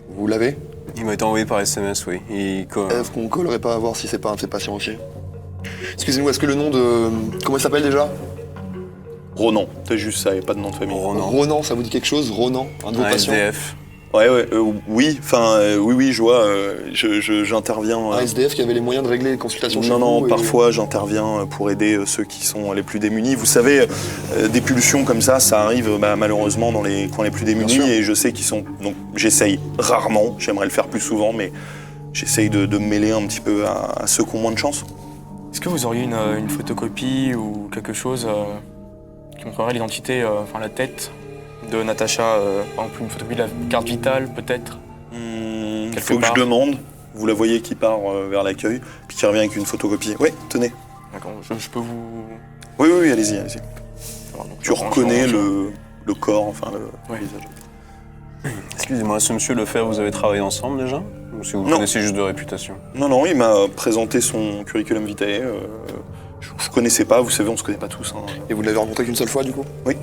S3: vous l'avez?
S2: Il m'a été envoyé par SMS, oui.
S3: Est-ce qu'on collerait pas à voir si c'est pas un de ses patients aussi? Excusez-nous, est-ce que le nom de... Comment il s'appelle déjà?
S1: Ronan, t'as juste ça, il n'y a pas de nom de famille.
S3: Ronan, ça vous dit quelque chose? Ronan, un de vos
S2: Un
S3: patients?
S2: SDF.
S1: Ouais, oui, je vois, j'interviens.
S3: Un SDF qui avait les moyens de régler les consultations chez
S1: Non,
S3: vous?
S1: parfois j'interviens pour aider ceux qui sont les plus démunis. Vous savez, des pulsions comme ça arrive malheureusement dans les coins les plus démunis et je sais qu'ils sont... Donc j'essaye rarement, j'aimerais le faire plus souvent, mais j'essaye de me mêler un petit peu à ceux qui ont moins de chance.
S5: Est-ce que vous auriez une photocopie ou quelque chose qui montrerait l'identité, la tête de Natacha, par exemple une photocopie de la carte vitale peut-être?
S1: Il faut que je demande. Vous la voyez qui part vers l'accueil, puis qui revient avec une photocopie. Oui, tenez.
S5: D'accord, je peux vous...
S1: Oui, allez-y.
S5: Alors, donc,
S1: Tu reconnais le corps,
S5: Ouais.
S1: le visage.
S2: Excusez-moi, ce monsieur Lefebvre, vous avez travaillé ensemble déjà? Ou si vous
S1: Non.
S2: connaissez juste de réputation?
S1: Non, il m'a présenté son curriculum vitae. Je connaissais pas, vous savez, on se connaît pas tous. Hein.
S3: Et vous ne l'avez rencontré qu'une seule fois du coup?
S1: Oui.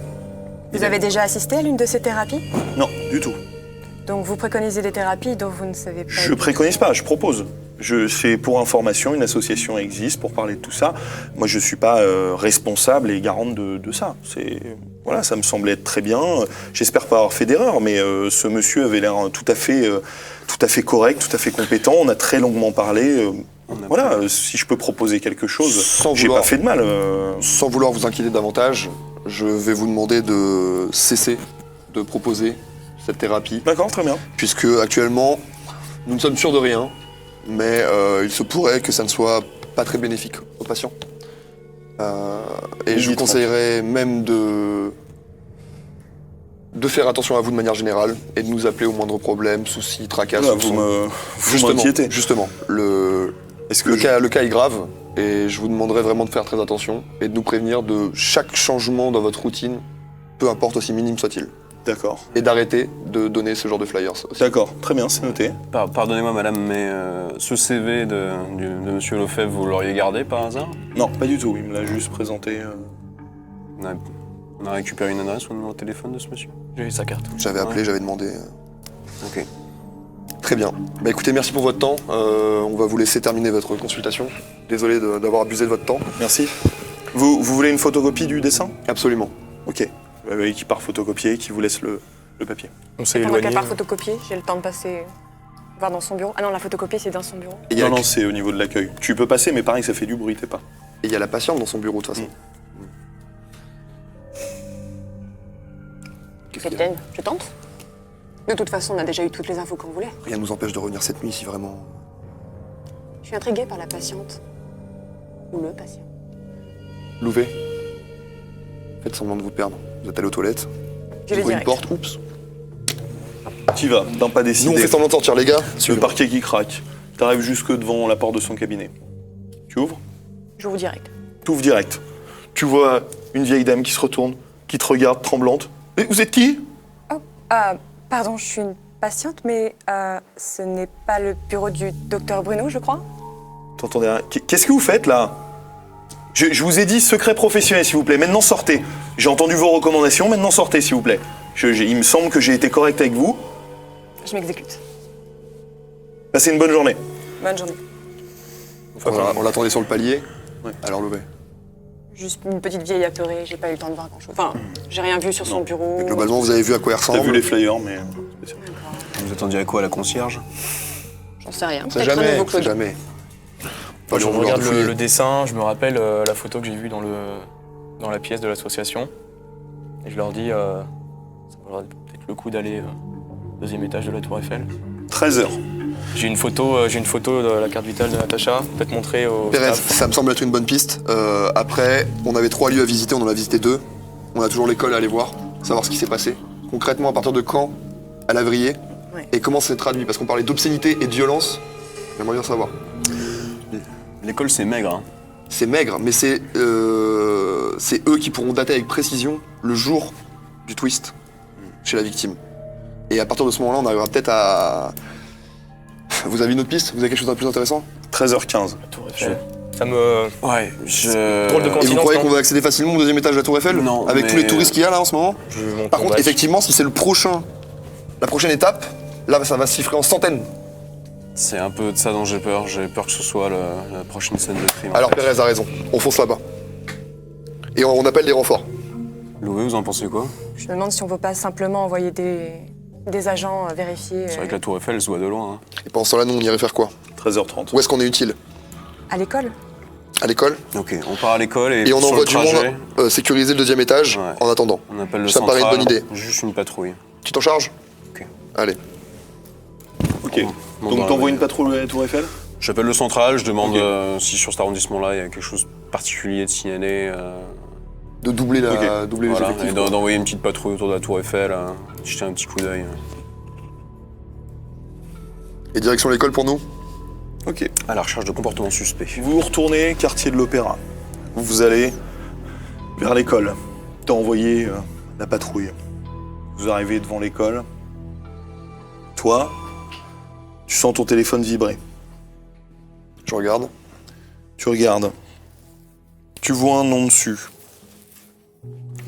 S4: Vous avez déjà assisté à l'une de ces thérapies?
S1: Non, du tout.
S4: Donc vous préconisez des thérapies dont vous ne savez pas...
S1: Je préconise pas, je propose. C'est pour information, une association existe pour parler de tout ça. Moi, je suis pas responsable et garante de ça. Voilà, ça me semblait être très bien. J'espère pas avoir fait d'erreur, mais ce monsieur avait l'air tout à fait correct, tout à fait compétent. On a très longuement parlé. Voilà, si je peux proposer quelque chose, j'ai pas fait de mal.
S3: Sans vouloir vous inquiéter davantage, je vais vous demander de cesser de proposer cette thérapie.
S1: D'accord, très bien.
S3: Puisque actuellement, nous ne sommes sûrs de rien, mais il se pourrait que ça ne soit pas très bénéfique aux patients. Et je vous conseillerais même de faire attention à vous de manière générale et de nous appeler au moindre problème, souci, tracas.
S1: Voilà, vous m'inquiétez.
S3: Justement, le cas est grave et je vous demanderais vraiment de faire très attention et de nous prévenir de chaque changement dans votre routine, peu importe aussi minime soit-il.
S1: D'accord.
S3: Et d'arrêter de donner ce genre de flyers aussi.
S1: D'accord, très bien, c'est noté.
S2: Pardonnez-moi, madame, mais ce CV de monsieur Lefebvre, vous l'auriez gardé par hasard?
S1: Non, pas du tout, il me l'a juste présenté.
S2: On a récupéré une adresse ou un numéro de téléphone de ce monsieur?
S5: J'ai eu sa carte.
S3: J'avais appelé, j'avais demandé.
S2: Ok.
S3: Très bien. Bah écoutez, merci pour votre temps. On va vous laisser terminer votre consultation. Désolé d'avoir abusé de votre temps.
S1: Merci. Vous voulez une photocopie du dessin?
S3: Absolument.
S1: Ok. Qui part photocopier, qui vous laisse le papier.
S5: On s'est
S4: Pendant
S5: éloigné.
S4: qu'elle part photocopier, j'ai le temps de passer voir dans son bureau. Ah non, la photocopie, c'est dans son bureau.
S3: Et il y a
S1: Non, c'est au niveau de l'accueil. Tu peux passer, mais pareil, ça fait du bruit, t'es pas.
S3: et il y a la patiente dans son bureau de toute façon. Qu'est-ce qu'il y a
S4: Capitaine, je tente. De toute façon, on a déjà eu toutes les infos qu'on voulait.
S3: Rien ne nous empêche de revenir cette nuit si vraiment.
S4: Je suis intriguée par la patiente. Ou le patient.
S3: Louvet, faites semblant de vous perdre. Vous êtes allé aux toilettes.
S4: Je vais
S3: Ouvrez une
S4: direct.
S3: porte, oups.
S1: T'y vas, d'un pas
S3: Nous on
S1: décidé.
S3: fait semblant de sortir les gars.
S1: Le
S3: Suivez-moi.
S1: parquet qui craque. T'arrives jusque devant la porte de son cabinet. Tu ouvres?
S4: Je vous direct.
S1: T'ouvres direct. Tu vois une vieille dame qui se retourne, qui te regarde tremblante. Et vous êtes qui?
S4: Oh, pardon, je suis une patiente, mais ce n'est pas le bureau du docteur Bruno, je crois.
S1: T'entendais rien. Qu'est-ce que vous faites là? Je vous ai dit secret professionnel, s'il vous plaît. Maintenant sortez. J'ai entendu vos recommandations, maintenant sortez, s'il vous plaît. Il me semble que j'ai été correct avec vous.
S4: Je m'exécute.
S1: Passez une bonne journée.
S4: Bonne journée.
S3: On l'attendait sur le palier.
S1: Ouais.
S3: Alors Louvet.
S4: Juste une petite vieille apeurée, j'ai pas eu le temps de voir grand-chose. Enfin, j'ai rien vu sur son bureau.
S3: Mais globalement, vous avez vu à quoi il
S1: T'as
S3: ressemble.
S1: vu les flyers, mais...
S2: Vous attendiez à quoi, à la concierge?
S4: J'en sais rien.
S3: On sait
S4: Peut-être un
S3: jamais,
S4: nouveau
S3: on sait
S4: Claude.
S3: jamais.
S5: Moi,
S3: Pas
S5: je
S3: lui en vouloir
S5: regarde
S3: de fouiller.
S5: le dessin, je me rappelle la photo que j'ai vue dans la pièce de l'association. Et je leur dis, ça vaudra peut-être le coup d'aller au deuxième étage de la Tour Eiffel.
S1: 13h.
S5: J'ai une photo de la carte vitale de Natacha, peut-être montrer au
S3: Pérez,
S5: staff.
S3: ça me semble être une bonne piste. Après, on avait 3 lieux à visiter, on en a visité 2. On a toujours l'école à aller voir, savoir ce qui s'est passé. Concrètement, à partir de quand elle a vrillé
S4: Ouais.
S3: et comment c'est traduit. Parce qu'on parlait d'obscénité et de violence. J'aimerais bien savoir.
S2: L'école, c'est maigre, hein.
S3: C'est maigre, mais c'est eux qui pourront dater avec précision le jour du twist chez la victime. Et à partir de ce moment-là, on arrivera peut-être à... Vous avez une autre piste? Vous avez quelque chose de plus intéressant?
S1: 13h15.
S5: La Tour Eiffel. Ça me...
S2: Ouais,
S5: Drôle de
S3: Et vous
S5: coïncidence,
S3: croyez
S5: non
S3: qu'on va accéder facilement au deuxième étage de la Tour Eiffel?
S2: Non,
S3: avec tous
S2: mais-
S3: les touristes qu'il y a là en ce moment?
S5: Je monte
S3: Par
S5: mon
S3: contre,
S5: badge.
S3: effectivement, si c'est la prochaine étape, là, ça va se chiffrer en centaines.
S2: C'est un peu de ça dont j'ai peur. J'ai peur que ce soit la prochaine scène de crime. en
S3: Alors
S2: fait.
S3: Pérez a raison, on fonce là-bas. Et on appelle des renforts.
S2: Louvet, vous en pensez quoi?
S4: Je me demande si on peut pas simplement envoyer des agents vérifier
S2: C'est vrai que la Tour Eiffel, elle se voit de loin, hein.
S3: Et pendant ce temps-là, nous, on irait faire quoi?
S1: 13h30.
S3: Où est-ce qu'on est utile?
S4: à l'école.
S3: À l'école?
S2: Ok, on part à l'école et,
S3: Et on
S2: sur
S3: envoie
S2: le
S3: du
S2: trajet,
S3: monde sécuriser le deuxième étage
S2: Ouais.
S3: en attendant.
S2: on appelle le
S3: Ça me
S2: central.
S3: paraît une bonne idée.
S2: Juste une patrouille.
S3: Tu t'en charges?
S2: Ok.
S3: Allez.
S1: Ok.
S2: Bon,
S1: Donc
S2: dans
S1: t'envoies
S2: la-
S1: une patrouille à la Tour Eiffel?
S2: J'appelle le central, je demande
S1: Ok.
S2: si sur cet arrondissement-là, il y a quelque chose de particulier de signalé.
S3: De doubler,
S1: Ok.
S3: doubler les
S2: Voilà,
S3: effectifs.
S2: et d'envoyer une petite patrouille autour de la Tour Eiffel, jeter un petit coup d'œil.
S3: Et direction l'école pour nous?
S1: Ok.
S2: À la recherche de comportements suspects.
S1: Vous retournez quartier de l'Opéra. Vous allez vers l'école. T'as envoyé la patrouille. Vous arrivez devant l'école. Toi, tu sens ton téléphone vibrer.
S3: Je regarde.
S1: Tu regardes. Tu vois un nom dessus.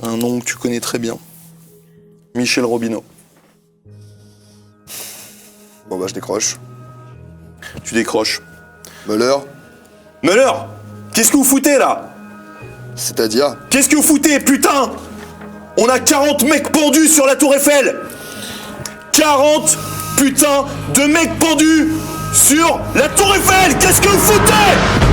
S1: Un nom que tu connais très bien. Michel Robineau.
S3: Bon bah je décroche.
S1: Tu décroches.
S3: Muller,
S1: Muller, qu'est-ce que vous foutez là?
S3: c'est-à-dire...
S1: Qu'est-ce que vous foutez, putain? On a 40 mecs pendus sur la tour Eiffel. 40 putain de mecs pendus sur la tour Eiffel. Qu'est-ce que vous foutez?